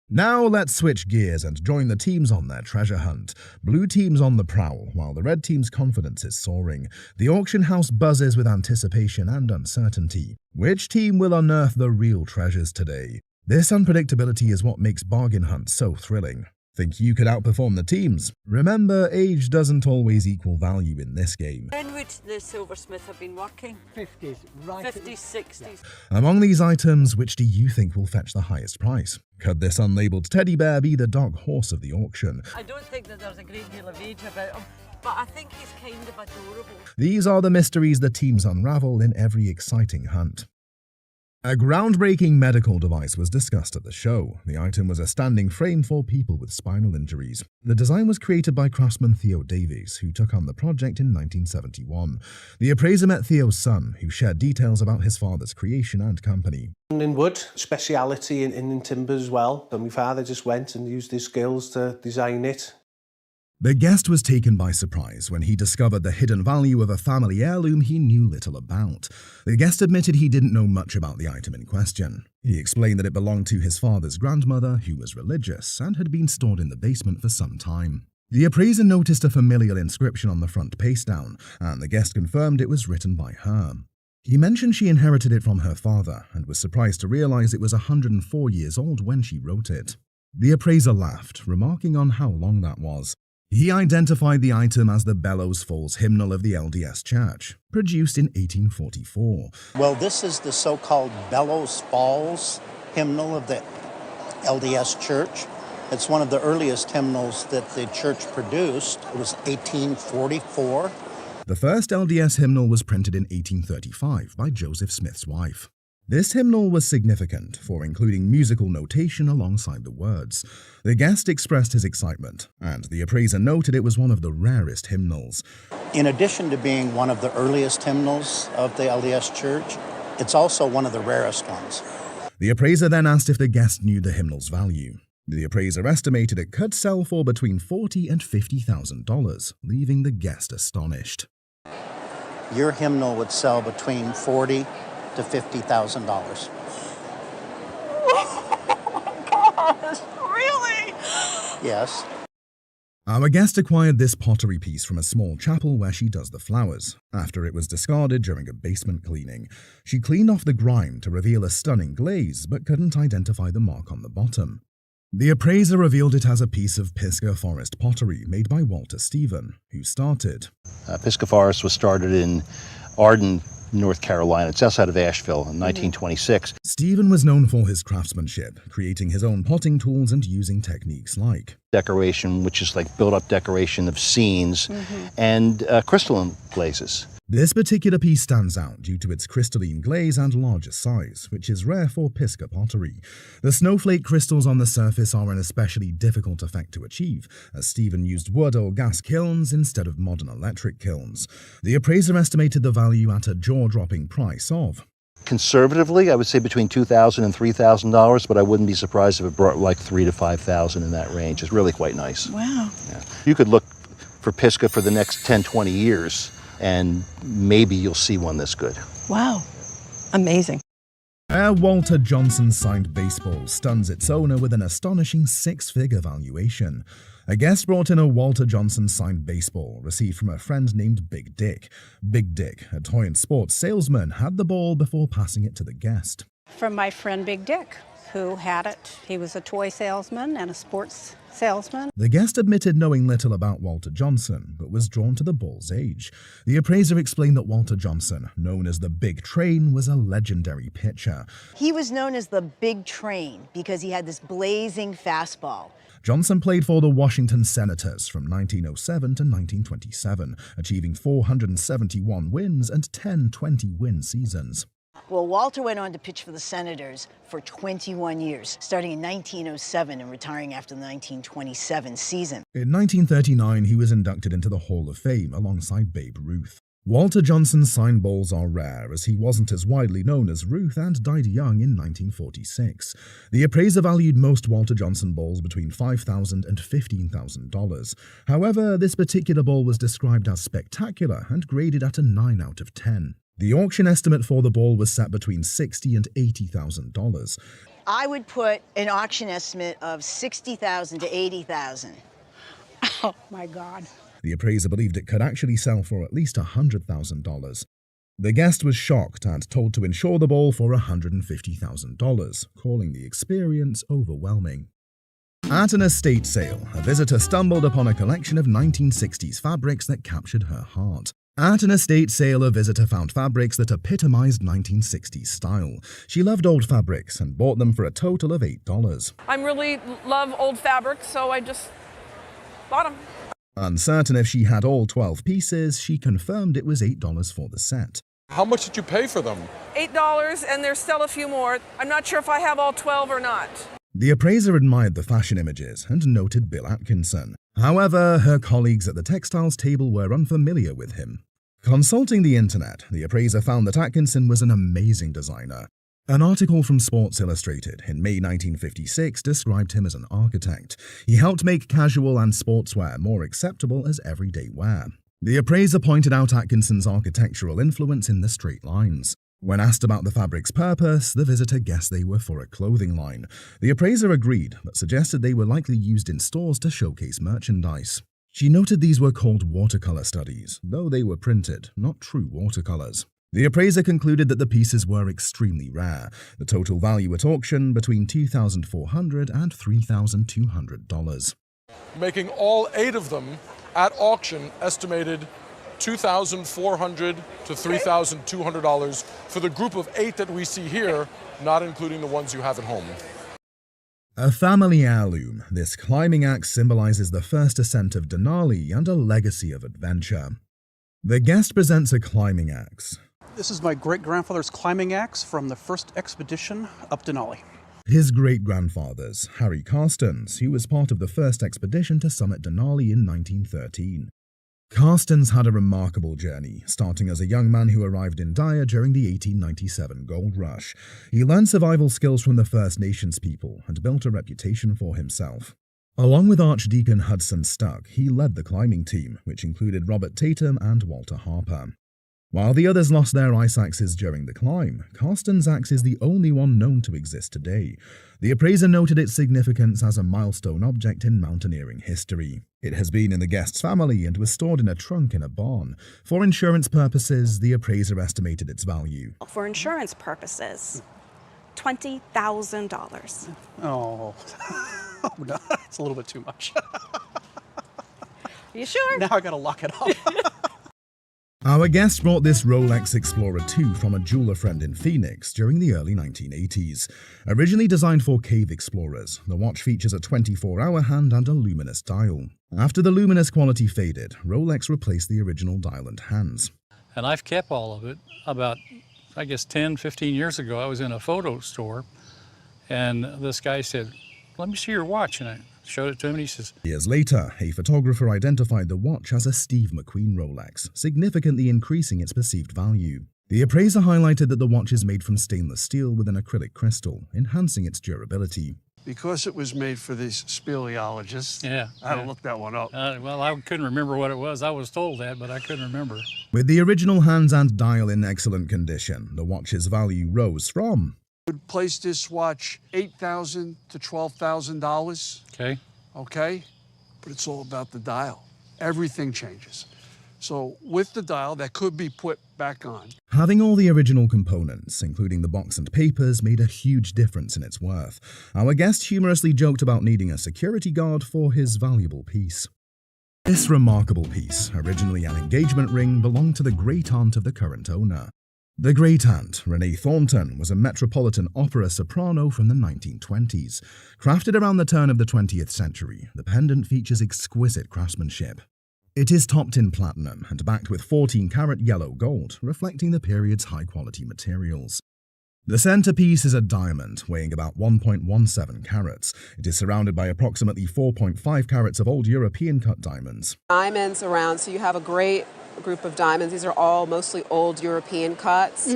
Now let's switch gears and join the teams on their treasure hunt. Blue team's on the prowl, while the red team's confidence is soaring. The auction house buzzes with anticipation and uncertainty. Which team will unearth the real treasures today? This unpredictability is what makes bargain hunts so thrilling. Think you could outperform the teams? Remember, age doesn't always equal value in this game.
When would the silversmith have been working?
50s, right?
50s, 60s.
Among these items, which do you think will fetch the highest price? Could this unlabeled teddy bear be the dark horse of the auction?
I don't think that there's a great deal of age about him, but I think he's kind of adorable.
These are the mysteries the teams unravel in every exciting hunt. A groundbreaking medical device was discussed at the show. The item was a standing frame for people with spinal injuries. The design was created by craftsman Theo Davies, who took on the project in 1971. The appraiser met Theo's son, who shared details about his father's creation and company.
In wood, speciality in timber as well. And my father just went and used his skills to design it.
The guest was taken by surprise when he discovered the hidden value of a family heirloom he knew little about. The guest admitted he didn't know much about the item in question. He explained that it belonged to his father's grandmother, who was religious, and had been stored in the basement for some time. The appraiser noticed a familial inscription on the front paste down, and the guest confirmed it was written by her. He mentioned she inherited it from her father, and was surprised to realize it was 104 years old when she wrote it. The appraiser laughed, remarking on how long that was. He identified the item as the Bellows Falls hymnal of the LDS Church, produced in 1844.
Well, this is the so-called Bellows Falls hymnal of the LDS Church. It's one of the earliest hymnals that the church produced. It was 1844.
The first LDS hymnal was printed in 1835 by Joseph Smith's wife. This hymnal was significant for including musical notation alongside the words. The guest expressed his excitement, and the appraiser noted it was one of the rarest hymnals.
In addition to being one of the earliest hymnals of the LDS Church, it's also one of the rarest ones.
The appraiser then asked if the guest knew the hymnal's value. The appraiser estimated it could sell for between $40,000 and $50,000, leaving the guest astonished.
Your hymnal would sell between $40,000 to $50,000.
Oh, gosh, really?
Yes.
Our guest acquired this pottery piece from a small chapel where she does the flowers, after it was discarded during a basement cleaning. She cleaned off the grime to reveal a stunning glaze, but couldn't identify the mark on the bottom. The appraiser revealed it as a piece of Pisgah Forest pottery made by Walter Stephen, who started.
Pisgah Forest was started in Arden, North Carolina. It's outside of Asheville in 1926.
Stephen was known for his craftsmanship, creating his own potting tools and using techniques like
decoration, which is like built-up decoration of scenes, and crystalline glazes.
This particular piece stands out due to its crystalline glaze and larger size, which is rare for Pisgah pottery. The snowflake crystals on the surface are an especially difficult effect to achieve, as Stephen used wood or gas kilns instead of modern electric kilns. The appraiser estimated the value at a jaw-dropping price of...
Conservatively, I would say between $2,000 and $3,000, but I wouldn't be surprised if it brought like $3,000 to $5,000 in that range. It's really quite nice.
Wow.
Yeah. You could look for Pisgah for the next 10, 20 years, and maybe you'll see one this good.
Wow. Amazing.
Walter Johnson signed baseball stuns its owner with an astonishing 6-figure valuation. A guest brought in a Walter Johnson signed baseball received from a friend named Big Dick. Big Dick, a toy and sports salesman, had the ball before passing it to the guest.
From my friend Big Dick, who had it. He was a toy salesman and a sports salesman.
The guest admitted knowing little about Walter Johnson, but was drawn to the ball's age. The appraiser explained that Walter Johnson, known as the Big Train, was a legendary pitcher.
He was known as the Big Train because he had this blazing fastball.
Johnson played for the Washington Senators from 1907 to 1927, achieving 471 wins and 10 20-win seasons.
Well, Walter went on to pitch for the Senators for 21 years, starting in 1907 and retiring after the 1927 season.
In 1939, he was inducted into the Hall of Fame alongside Babe Ruth. Walter Johnson's sign balls are rare, as he wasn't as widely known as Ruth and died young in 1946. The appraiser valued most Walter Johnson balls between $5,000 and $15,000. However, this particular ball was described as spectacular and graded at a 9 out of 10. The auction estimate for the ball was set between $60,000 and $80,000.
I would put an auction estimate of $60,000 to $80,000.
Oh my God.
The appraiser believed it could actually sell for at least $100,000. The guest was shocked and told to insure the ball for $150,000, calling the experience overwhelming. At an estate sale, a visitor stumbled upon a collection of 1960s fabrics that captured her heart. At an estate sale, a visitor found fabrics that epitomized 1960s style. She loved old fabrics and bought them for a total of $8.
I really love old fabrics, so I just bought them.
Uncertain if she had all 12 pieces, she confirmed it was $8 for the set.
How much did you pay for them?
$8, and there's still a few more. I'm not sure if I have all 12 or not.
The appraiser admired the fashion images and noted Bill Atkinson. However, her colleagues at the textiles table were unfamiliar with him. Consulting the internet, the appraiser found that Atkinson was an amazing designer. An article from Sports Illustrated in May 1956 described him as an architect. He helped make casual and sportswear more acceptable as everyday wear. The appraiser pointed out Atkinson's architectural influence in the straight lines. When asked about the fabric's purpose, the visitor guessed they were for a clothing line. The appraiser agreed, but suggested they were likely used in stores to showcase merchandise. She noted these were called watercolor studies, though they were printed, not true watercolors. The appraiser concluded that the pieces were extremely rare, the total value at auction between $2,400 and $3,200.
Making all 8 of them at auction estimated $2,400 to $3,200 for the group of 8 that we see here, not including the ones you have at home.
A family heirloom, this climbing axe symbolizes the first ascent of Denali and a legacy of adventure. The guest presents a climbing axe.
This is my great-grandfather's climbing axe from the first expedition up Denali.
His great-grandfather's, Harry Carstens, who was part of the first expedition to summit Denali in 1913. Carstens had a remarkable journey, starting as a young man who arrived in Dyer during the 1897 gold rush. He learned survival skills from the First Nations people and built a reputation for himself. Along with Archdeacon Hudson Stuck, he led the climbing team, which included Robert Tatum and Walter Harper. While the others lost their ice axes during the climb, Carsten's axe is the only one known to exist today. The appraiser noted its significance as a milestone object in mountaineering history. It has been in the guest's family and was stored in a trunk in a barn. For insurance purposes, the appraiser estimated its value.
For insurance purposes, $20,000.
Oh, no, that's a little bit too much.
You sure?
Now I gotta lock it up.
Our guest brought this Rolex Explorer 2 from a jeweler friend in Phoenix during the early 1980s. Originally designed for cave explorers, the watch features a 24-hour hand and a luminous dial. After the luminous quality faded, Rolex replaced the original dial and hands.
And I've kept all of it. About, I guess, 10, 15 years ago, I was in a photo store, and this guy said, "Let me see your watch," and I showed it to him, and he says...
Years later, a photographer identified the watch as a Steve McQueen Rolex, significantly increasing its perceived value. The appraiser highlighted that the watch is made from stainless steel with an acrylic crystal, enhancing its durability.
Because it was made for these speleologists,
Yeah,
I had to look that one up.
Well, I couldn't remember what it was. I was told that, but I couldn't remember.
With the original hands and dial in excellent condition, the watch's value rose from...
Would place this watch $8,000 to $12,000.
Okay.
Okay? But it's all about the dial. Everything changes. So with the dial, that could be put back on.
Having all the original components, including the box and papers, made a huge difference in its worth. Our guest humorously joked about needing a security guard for his valuable piece. This remarkable piece, originally an engagement ring, belonged to the great-aunt of the current owner. The great-aunt, Renee Thornton, was a Metropolitan Opera soprano from the 1920s. Crafted around the turn of the 20th century, the pendant features exquisite craftsmanship. It is topped in platinum and backed with 14-karat yellow gold, reflecting the period's high-quality materials. The centerpiece is a diamond, weighing about 1.17 carats. It is surrounded by approximately 4.5 carats of old European cut diamonds.
Diamonds around, so you have a great
group of diamonds. These are all mostly old European cuts.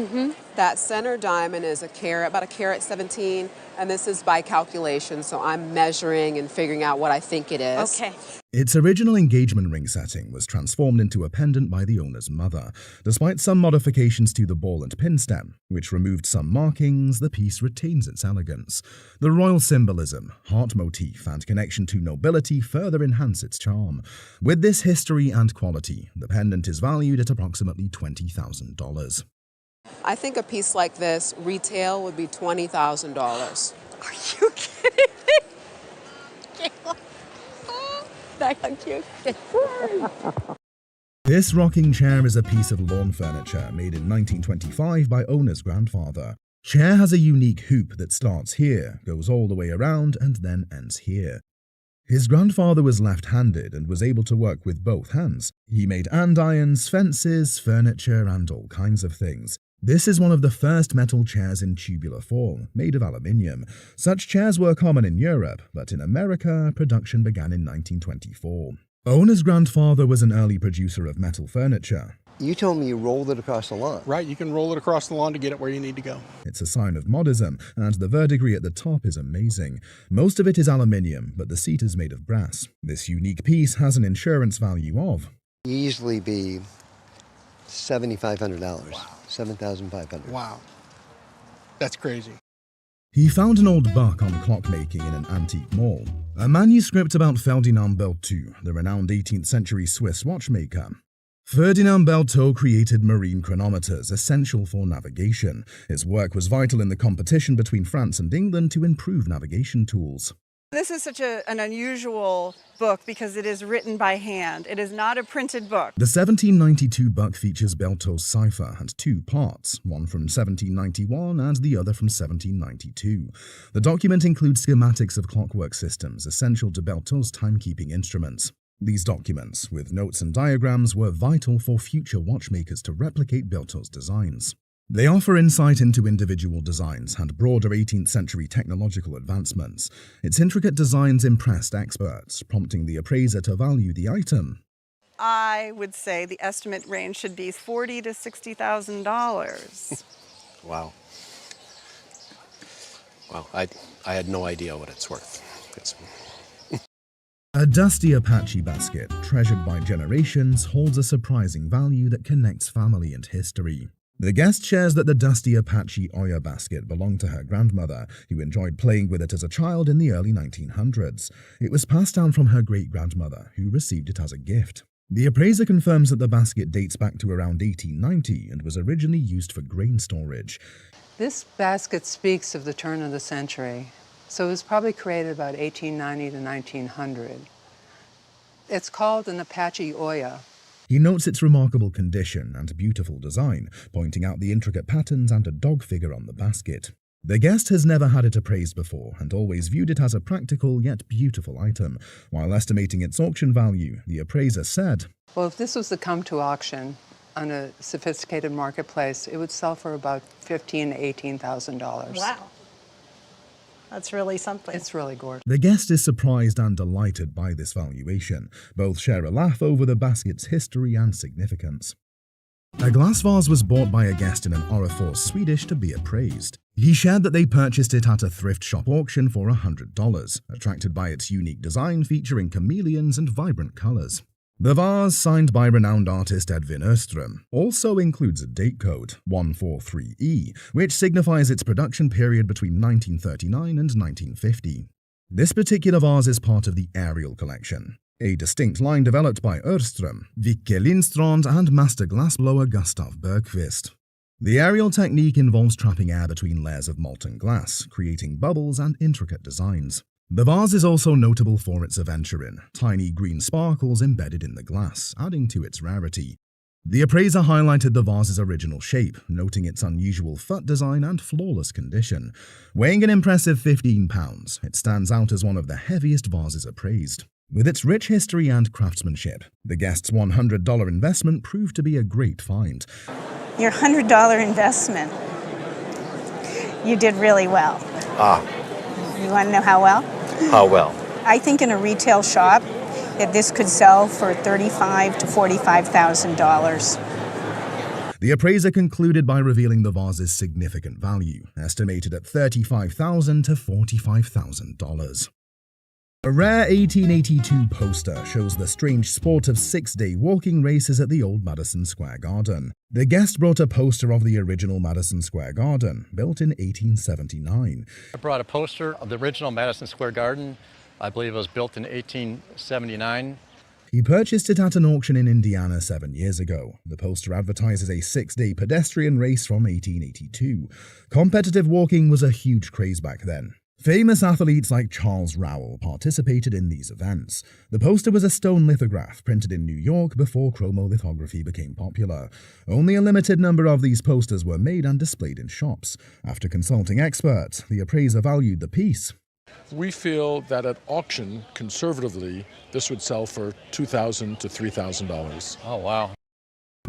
That center diamond is about a carat 17, and this is by calculation, so I'm measuring and figuring out what I think it is.
Okay.
Its original engagement ring setting was transformed into a pendant by the owner's mother. Despite some modifications to the ball and pin stem, which removed some markings, the piece retains its elegance. The royal symbolism, heart motif, and connection to nobility further enhance its charm. With this history and quality, the pendant is valued at approximately $20,000.
I think a piece like this, retail, would be $20,000.
Are you kidding me? That's cute.
This rocking chair is a piece of lawn furniture made in 1925 by owner's grandfather. Chair has a unique hoop that starts here, goes all the way around, and then ends here. His grandfather was left-handed and was able to work with both hands. He made andirons, fences, furniture, and all kinds of things. This is one of the first metal chairs in tubular form, made of aluminium. Such chairs were common in Europe, but in America, production began in 1924. Owner's grandfather was an early producer of metal furniture.
You told me you rolled it across the lawn.
Right, you can roll it across the lawn to get it where you need to go.
It's a sign of modism, and the verdigris at the top is amazing. Most of it is aluminium, but the seat is made of brass. This unique piece has an insurance value of
Easily be $7,500. Wow. $7,500.
Wow. That's crazy.
He found an old buck on clockmaking in an antique mall. A manuscript about Ferdinand Berthoud, the renowned 18th century Swiss watchmaker. Ferdinand Berthoud created marine chronometers essential for navigation. His work was vital in the competition between France and England to improve navigation tools.
This is such an unusual book because it is written by hand. It is not a printed book.
The 1792 buck features Berthaud's cipher and two parts, one from 1791 and the other from 1792. The document includes schematics of clockwork systems essential to Berthaud's timekeeping instruments. These documents, with notes and diagrams, were vital for future watchmakers to replicate Berthaud's designs. They offer insight into individual designs and broader 18th century technological advancements. Its intricate designs impressed experts, prompting the appraiser to value the item.
I would say the estimate range should be $40,000 to $60,000.
Wow. Well, I had no idea what it's worth.
A dusty Apache basket, treasured by generations, holds a surprising value that connects family and history. The guest shares that the dusty Apache Oya basket belonged to her grandmother, who enjoyed playing with it as a child in the early 1900s. It was passed down from her great-grandmother, who received it as a gift. The appraiser confirms that the basket dates back to around 1890 and was originally used for grain storage.
This basket speaks of the turn of the century, so it was probably created about 1890 to 1900. It's called an Apache Oya.
He notes its remarkable condition and beautiful design, pointing out the intricate patterns and a dog figure on the basket. The guest has never had it appraised before and always viewed it as a practical yet beautiful item. While estimating its auction value, the appraiser said,
Well, if this was to come to auction on a sophisticated marketplace, it would sell for about $15,000 to $18,000.
Wow. That's really something.
It's really gorgeous.
The guest is surprised and delighted by this valuation. Both share a laugh over the basket's history and significance. A glass vase was bought by a guest in an Orrefors, Swedish, to be appraised. He shared that they purchased it at a thrift shop auction for $100, attracted by its unique design featuring chameleons and vibrant colors. The vase, signed by renowned artist Edvin Ohrstrom, also includes a date code, 143E, which signifies its production period between 1939 and 1950. This particular vase is part of the Ariel collection, a distinct line developed by Ohrstrom, Vicke Lindstrand, and master glassblower Gustav Bergqvist. The Ariel technique involves trapping air between layers of molten glass, creating bubbles and intricate designs. The vase is also notable for its aventurine, tiny green sparkles embedded in the glass, adding to its rarity. The appraiser highlighted the vase's original shape, noting its unusual foot design and flawless condition. Weighing an impressive 15 pounds, it stands out as one of the heaviest vases appraised. With its rich history and craftsmanship, the guest's $100 investment proved to be a great find.
Your $100 investment, you did really well. You want to know how well?
How well?
I think in a retail shop, This could sell for $35,000 to $45,000.
The appraiser concluded by revealing the vase's significant value, estimated at $35,000 to $45,000. A rare 1882 poster shows the strange sport of 6-day walking races at the old Madison Square Garden. The guest brought a poster of the original Madison Square Garden, built in 1879.
I brought a poster of the original Madison Square Garden. I believe it was built in 1879.
He purchased it at an auction in Indiana 7 years ago. The poster advertises a 6-day pedestrian race from 1882. Competitive walking was a huge craze back then. Famous athletes like Charles Rowell participated in these events. The poster was a stone lithograph printed in New York before chromolithography became popular. Only a limited number of these posters were made and displayed in shops. After consulting experts, the appraiser valued the piece.
We feel that at auction, conservatively, this would sell for $2,000 to $3,000.
Oh, wow.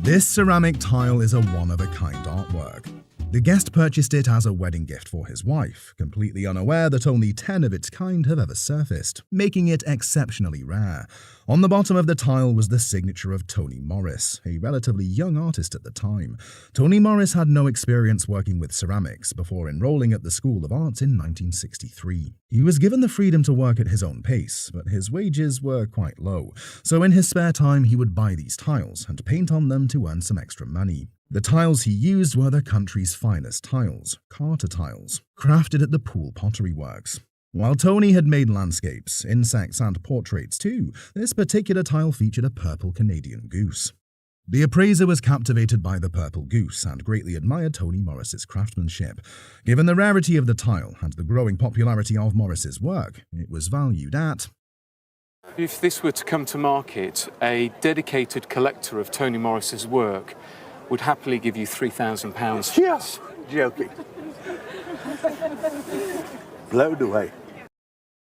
This ceramic tile is a one-of-a-kind artwork. The guest purchased it as a wedding gift for his wife, completely unaware that only 10 of its kind have ever surfaced, making it exceptionally rare. On the bottom of the tile was the signature of Toni Morris, a relatively young artist at the time. Toni Morris had no experience working with ceramics before enrolling at the School of Arts in 1963. He was given the freedom to work at his own pace, but his wages were quite low, so in his spare time he would buy these tiles and paint on them to earn some extra money. The tiles he used were the country's finest tiles, Carter tiles, crafted at the Poole Pottery Works. While Toni had made landscapes, insects, and portraits too, this particular tile featured a purple Canadian goose. The appraiser was captivated by the purple goose and greatly admired Toni Morris's craftsmanship. Given the rarity of the tile and the growing popularity of Morris's work, it was valued at...
If this were to come to market, a dedicated collector of Toni Morris's work would happily give you £3,000.
Yes, joking. Blown away.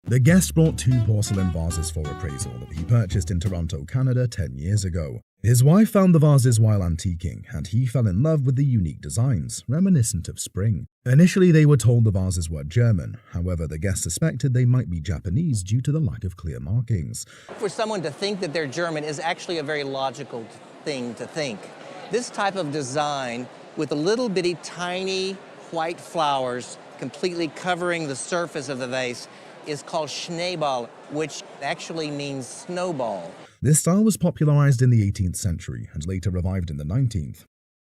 The guest brought 2 porcelain vases for appraisal that he purchased in Toronto, Canada 10 years ago. His wife found the vases while antiquing, and he fell in love with the unique designs, reminiscent of spring. Initially, they were told the vases were German. However, the guest suspected they might be Japanese due to the lack of clear markings.
For someone to think that they're German is actually a very logical thing to think. This type of design with the little bitty tiny white flowers completely covering the surface of the vase is called Schneeball, which actually means snowball.
This style was popularized in the 18th century and later revived in the 19th.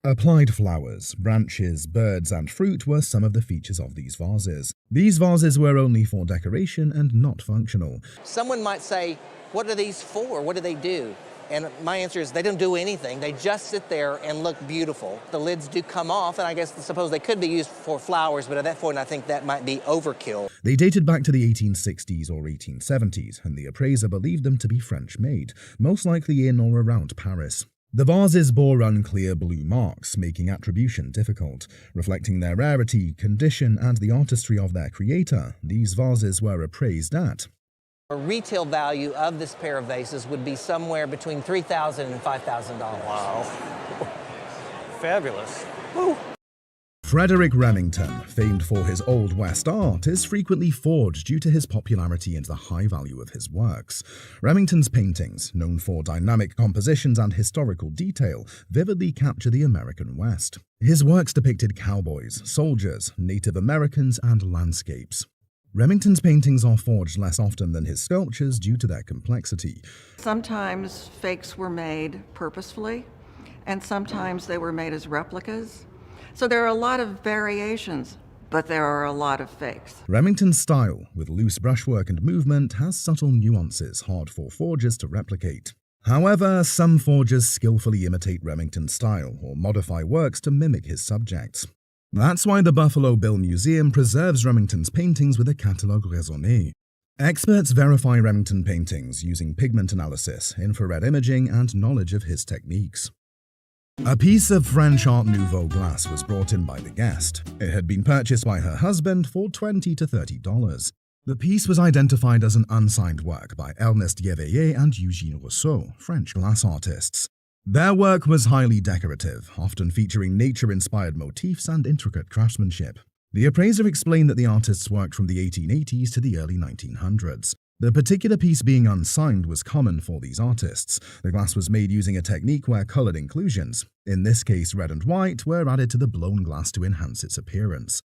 Applied flowers, branches, birds, and fruit were some of the features of these vases. These vases were only for decoration and not functional.
Someone might say, what are these for? What do they do? And my answer is they don't do anything. They just sit there and look beautiful. The lids do come off, and I suppose they could be used for flowers, but at that point I think that might be overkill.
They dated back to the 1860s or 1870s, and the appraiser believed them to be French-made, most likely in or around Paris. The vases bore unclear blue marks, making attribution difficult. Reflecting their rarity, condition, and the artistry of their creator, these vases were appraised at...
A retail value of this pair of vases would be somewhere between $3,000 and $5,000.
Wow. Fabulous.
Woo.
Frederick Remington, famed for his Old West art, is frequently forged due to his popularity and the high value of his works. Remington's paintings, known for dynamic compositions and historical detail, vividly capture the American West. His works depicted cowboys, soldiers, Native Americans, and landscapes. Remington's paintings are forged less often than his sculptures due to their complexity.
Sometimes fakes were made purposefully, and sometimes they were made as replicas. So there are a lot of variations, but there are a lot of fakes.
Remington's style, with loose brushwork and movement, has subtle nuances hard for forgers to replicate. However, some forgers skillfully imitate Remington's style or modify works to mimic his subjects. That's why the Buffalo Bill Museum preserves Remington's paintings with a catalogue raisonné. Experts verify Remington paintings using pigment analysis, infrared imaging, and knowledge of his techniques. A piece of French Art Nouveau glass was brought in by the guest. It had been purchased by her husband for $20 to $30. The piece was identified as an unsigned work by Ernest Yeveillé and Eugène Rousseau, French glass artists. Their work was highly decorative, often featuring nature-inspired motifs and intricate craftsmanship. The appraiser explained that the artists worked from the 1880s to the early 1900s. The particular piece being unsigned was common for these artists. The glass was made using a technique where colored inclusions, in this case red and white, were added to the blown glass to enhance its appearance.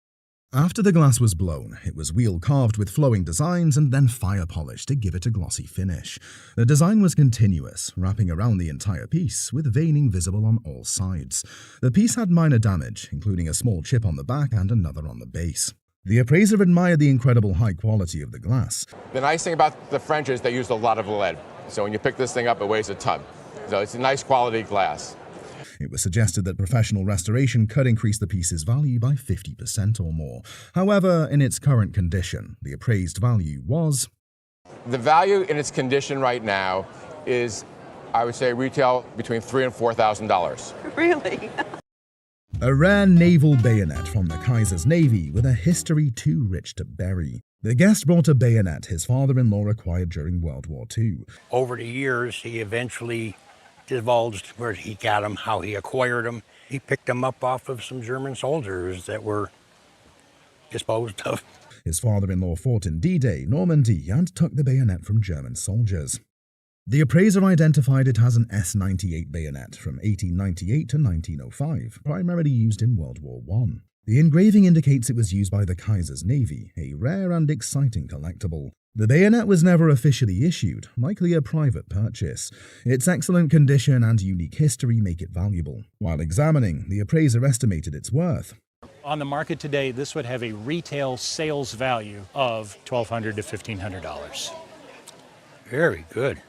After the glass was blown, it was wheel carved with flowing designs and then fire polished to give it a glossy finish. The design was continuous, wrapping around the entire piece, with veining visible on all sides. The piece had minor damage, including a small chip on the back and another on the base. The appraiser admired the incredible high quality of the glass.
The nice thing about the French is they used a lot of lead. So when you pick this thing up, it weighs a ton. So it's a nice quality glass.
It was suggested that professional restoration could increase the piece's value by 50% or more. However, in its current condition, the appraised value was...
The value in its condition right now is, I would say, retail between $3,000 and $4,000.
Really?
A rare naval bayonet from the Kaiser's Navy with a history too rich to bury. The guest brought a bayonet his father-in-law acquired during World War II.
Over the years, he eventually divulged where he got them, how he acquired them. He picked them up off of some German soldiers that were disposed of.
His father-in-law fought in D-Day, Normandy, and took the bayonet from German soldiers. The appraiser identified it as an S-98 bayonet from 1898 to 1905, primarily used in World War I. The engraving indicates it was used by the Kaiser's Navy, a rare and exciting collectible. The bayonet was never officially issued, likely a private purchase. Its excellent condition and unique history make it valuable. While examining, the appraiser estimated its worth.
On the market today, this would have a retail sales value of $1,200 to $1,500.
Very good.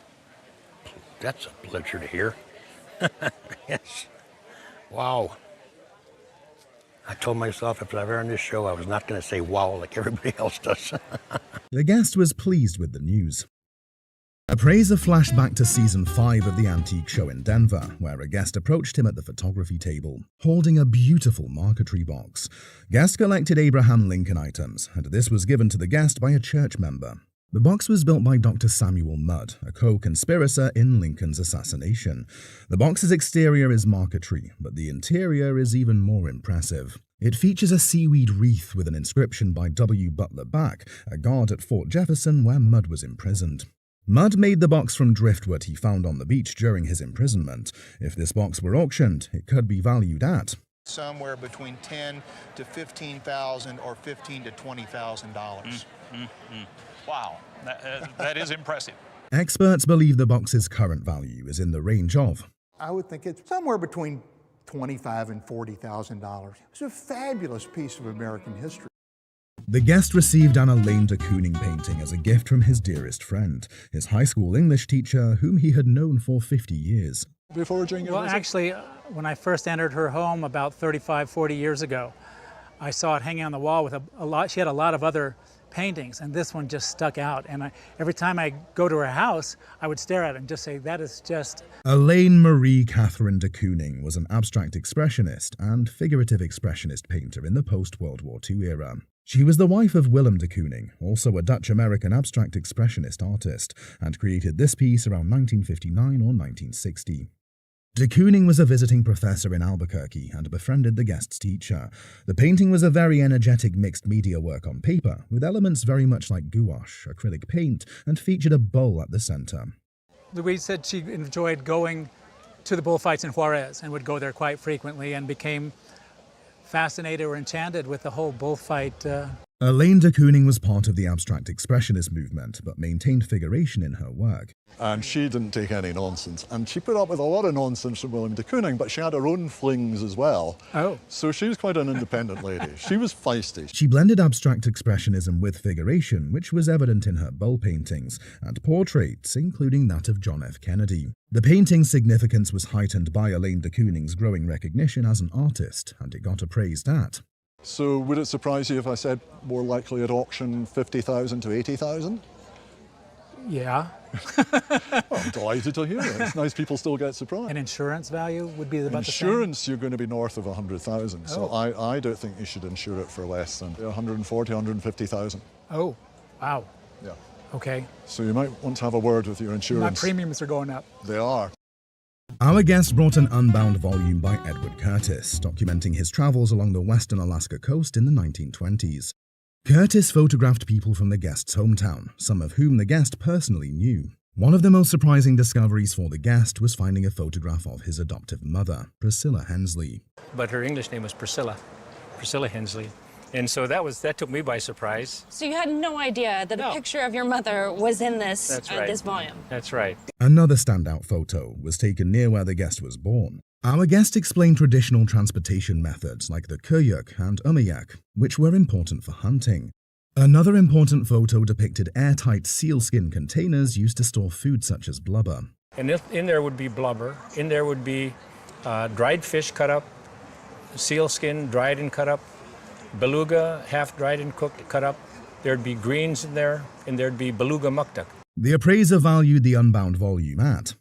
That's a pleasure to hear. Yes. Wow. I told myself if I were on this show, I was not going to say wow like everybody else does.
The guest was pleased with the news. Appraiser flashed back to season 5 of the antique show in Denver, where a guest approached him at the photography table, holding a beautiful marquetry box. Guest collected Abraham Lincoln items, and this was given to the guest by a church member. The box was built by Dr. Samuel Mudd, a co-conspirator in Lincoln's assassination. The box's exterior is marquetry, but the interior is even more impressive. It features a seaweed wreath with an inscription by W. Butler Back, a guard at Fort Jefferson where Mudd was imprisoned. Mudd made the box from driftwood he found on the beach during his imprisonment. If this box were auctioned, it could be valued at
somewhere between $10,000 to $15,000 or $15,000 to $20,000.
Wow, that is impressive.
Experts believe the box's current value is in the range of...
I would think it's somewhere between $25,000 and $40,000. It's a fabulous piece of American history.
The guest received an Elaine de Kooning painting as a gift from his dearest friend, his high school English teacher, whom he had known for 50 years.
Before during your visit?
Actually, when I first entered her home about 35, 40 years ago, I saw it hanging on the wall with a lot. She had a lot of other paintings, and this one just stuck out. And every time I go to her house, I would stare at it and just say, that is just...
Elaine Marie Catherine de Kooning was an abstract expressionist and figurative expressionist painter in the post-World War II era. She was the wife of Willem de Kooning, also a Dutch-American abstract expressionist artist, and created this piece around 1959 or 1960. De Kooning was a visiting professor in Albuquerque and befriended the guest's teacher. The painting was a very energetic mixed media work on paper, with elements very much like gouache, acrylic paint, and featured a bull at the center.
Louise said she enjoyed going to the bullfights in Juarez and would go there quite frequently and became fascinated or enchanted with the whole bullfight.
Elaine de Kooning was part of the abstract expressionist movement, but maintained figuration in her work.
And she didn't take any nonsense. And she put up with a lot of nonsense from William de Kooning, but she had her own flings as well.
Oh.
So she was quite an independent lady. She was feisty.
She blended abstract expressionism with figuration, which was evident in her bull paintings, and portraits, including that of John F. Kennedy. The painting's significance was heightened by Elaine de Kooning's growing recognition as an artist, and it got appraised at...
So would it surprise you if I said more likely at auction 50,000 to 80,000?
Yeah.
Well, I'm delighted to hear it. It's nice people still get surprised.
And insurance value would be about
Insurance,
the same?
you're going to be north of 100,000. So I don't think you should insure it for less than 140, 150,000.
Oh, wow.
Yeah.
Okay.
So you might want to have a word with your insurance.
My premiums are going up.
They are.
Our guest brought an unbound volume by Edward Curtis, documenting his travels along the western Alaska coast in the 1920s. Curtis photographed people from the guest's hometown, some of whom the guest personally knew. One of the most surprising discoveries for the guest was finding a photograph of his adoptive mother, Priscilla Hensley.
But her English name was Priscilla Hensley. And so that took me by surprise.
So you had no idea that a picture of your mother was in this, this volume?
That's right.
Another standout photo was taken near where the guest was born. Our guest explained traditional transportation methods like the kuyuk and umayak, which were important for hunting. Another important photo depicted airtight sealskin containers used to store food such as blubber.
And in there would be blubber. In there would be dried fish cut up, sealskin dried and cut up, beluga half dried and cooked, cut up. There'd be greens in there, and there'd be beluga muktak.
The appraiser valued the unbound volume at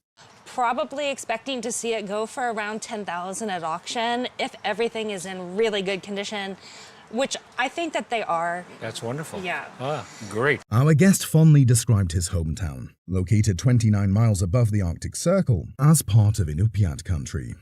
Probably expecting to see it go for around $10,000 at auction if everything is in really good condition, which I think that they are.
That's wonderful.
Yeah.
Ah, great.
Our guest fondly described his hometown, located 29 miles above the Arctic Circle, as part of Inupiat country.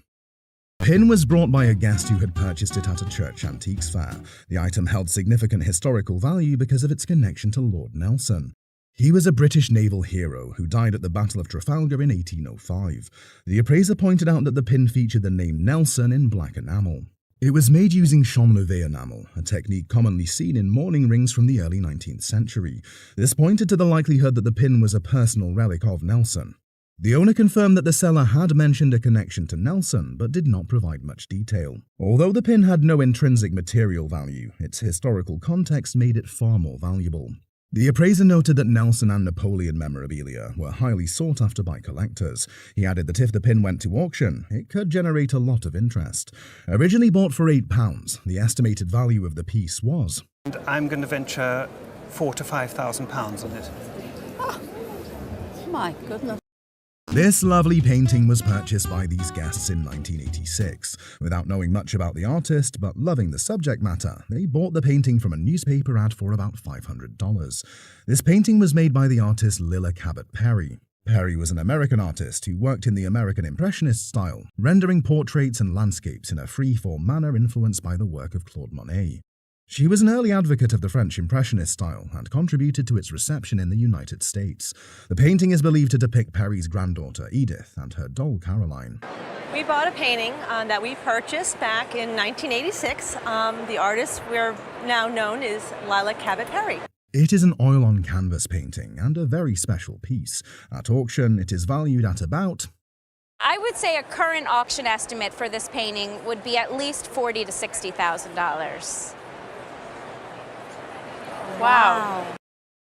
Pin was brought by a guest who had purchased it at a church antiques fair. The item held significant historical value because of its connection to Lord Nelson. He was a British naval hero who died at the Battle of Trafalgar in 1805. The appraiser pointed out that the pin featured the name Nelson in black enamel. It was made using champ nouveau enamel, a technique commonly seen in mourning rings from the early 19th century. This pointed to the likelihood that the pin was a personal relic of Nelson. The owner confirmed that the seller had mentioned a connection to Nelson, but did not provide much detail. Although the pin had no intrinsic material value, its historical context made it far more valuable. The appraiser noted that Nelson and Napoleon memorabilia were highly sought after by collectors. He added that if the pin went to auction, it could generate a lot of interest. Originally bought for £8, the estimated value of the piece was.
And I'm going to venture £4,000 to £5,000 on it.
Oh, my goodness.
This lovely painting was purchased by these guests in 1986. Without knowing much about the artist, but loving the subject matter, they bought the painting from a newspaper ad for about $500. This painting was made by the artist Lilla Cabot Perry. Perry was an American artist who worked in the American Impressionist style, rendering portraits and landscapes in a free-form manner influenced by the work of Claude Monet. She was an early advocate of the French Impressionist style and contributed to its reception in the United States. The painting is believed to depict Perry's granddaughter, Edith, and her doll, Caroline.
We bought a painting that we purchased back in 1986. The artist we're now known is Lilla Cabot Perry.
It is an oil-on-canvas painting and a very special piece. At auction, it is valued at about...
I would say a current auction estimate for this painting would be at least $40,000 to $60,000. Wow.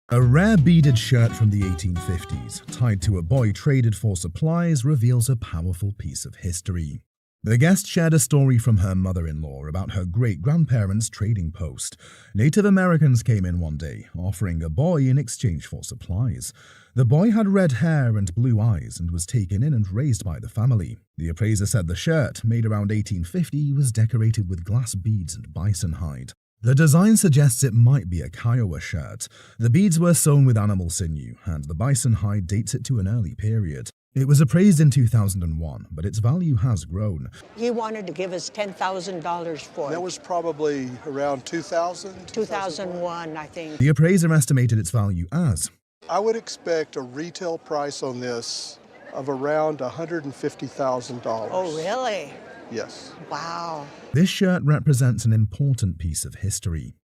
A rare beaded shirt from the 1850s, tied to a boy traded for supplies, reveals a powerful piece of history. The guest shared a story from her mother-in-law about her great-grandparents' trading post. Native Americans came in one day, offering a boy in exchange for supplies. The boy had red hair and blue eyes and was taken in and raised by the family. The appraiser said the shirt, made around 1850, was decorated with glass beads and bison hide. The design suggests it might be a Kiowa shirt. The beads were sewn with animal sinew, and the bison hide dates it to an early period. It was appraised in 2001, but its value has grown.
He wanted to give us $10,000 for it.
That was probably around 2000?
2001, I think.
The appraiser estimated its value as...
I would expect a retail price on this of around $150,000.
Oh, really?
Yes.
Wow.
This shirt represents an important piece of history.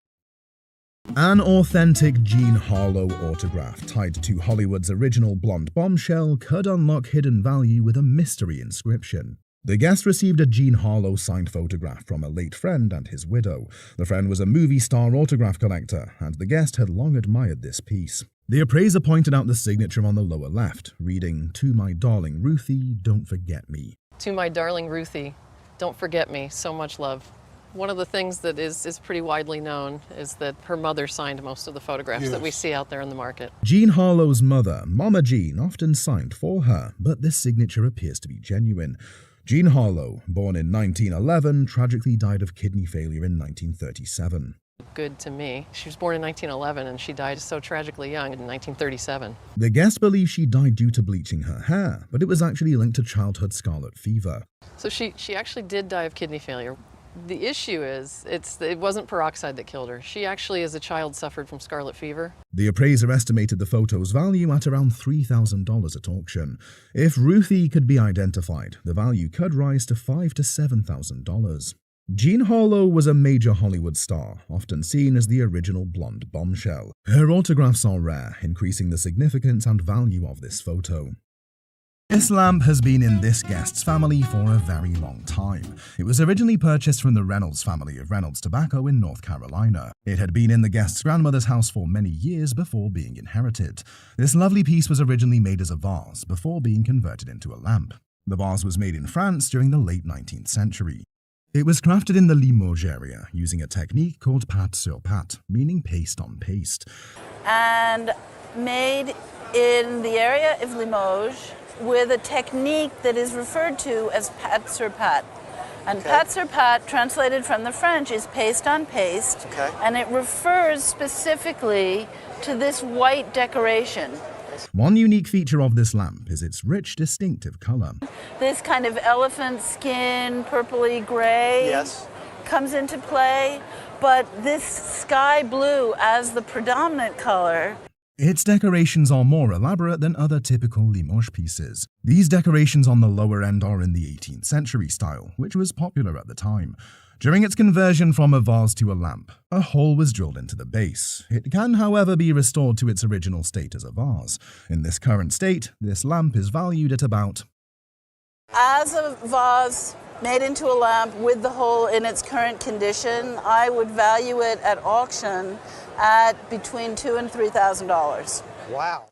An authentic Jean Harlow autograph tied to Hollywood's original blonde bombshell could unlock hidden value with a mystery inscription. The guest received a Jean Harlow signed photograph from a late friend and his widow. The friend was a movie star autograph collector, and the guest had long admired this piece. The appraiser pointed out the signature on the lower left, reading, "To my darling Ruthie, don't forget me."
To my darling Ruthie, don't forget me, so much love. One of the things that is pretty widely known is that her mother signed most of the photographs that we see out there in the market.
Jean Harlow's mother, Mama Jean, often signed for her, but this signature appears to be genuine. Jean Harlow, born in 1911, tragically died of kidney failure in 1937.
Good to me. She was born in 1911 and she died so tragically young in 1937.
The guest believes she died due to bleaching her hair, but it was actually linked to childhood scarlet fever.
So she actually did die of kidney failure. The issue is, it wasn't peroxide that killed her. She actually, as a child, suffered from scarlet fever.
The appraiser estimated the photo's value at around $3,000 at auction. If Ruthie could be identified, the value could rise to $5,000 to $7,000. Jean Harlow was a major Hollywood star, often seen as the original blonde bombshell. Her autographs are rare, increasing the significance and value of this photo. This lamp has been in this guest's family for a very long time. It was originally purchased from the Reynolds family of Reynolds Tobacco in North Carolina. It had been in the guest's grandmother's house for many years before being inherited. This lovely piece was originally made as a vase before being converted into a lamp. The vase was made in France during the late 19th century. It was crafted in the Limoges area using a technique called pâte sur pâte, meaning paste on paste.
And made in the area of Limoges with a technique that is referred to as pâte sur pâte. And pâte sur pâte, translated from the French, is paste on paste, and it refers specifically to this white decoration.
One unique feature of this lamp is its rich, distinctive color.
This kind of elephant skin, purpley gray, comes into play, but this sky blue as the predominant color.
Its decorations are more elaborate than other typical Limoges pieces. These decorations on the lower end are in the 18th century style, which was popular at the time. During its conversion from a vase to a lamp, a hole was drilled into the base. It can, however, be restored to its original state as a vase. In this current state, this lamp is valued at about...
As a vase made into a lamp with the hole in its current condition, I would value it at auction at between $2,000 and $3,000.
Wow.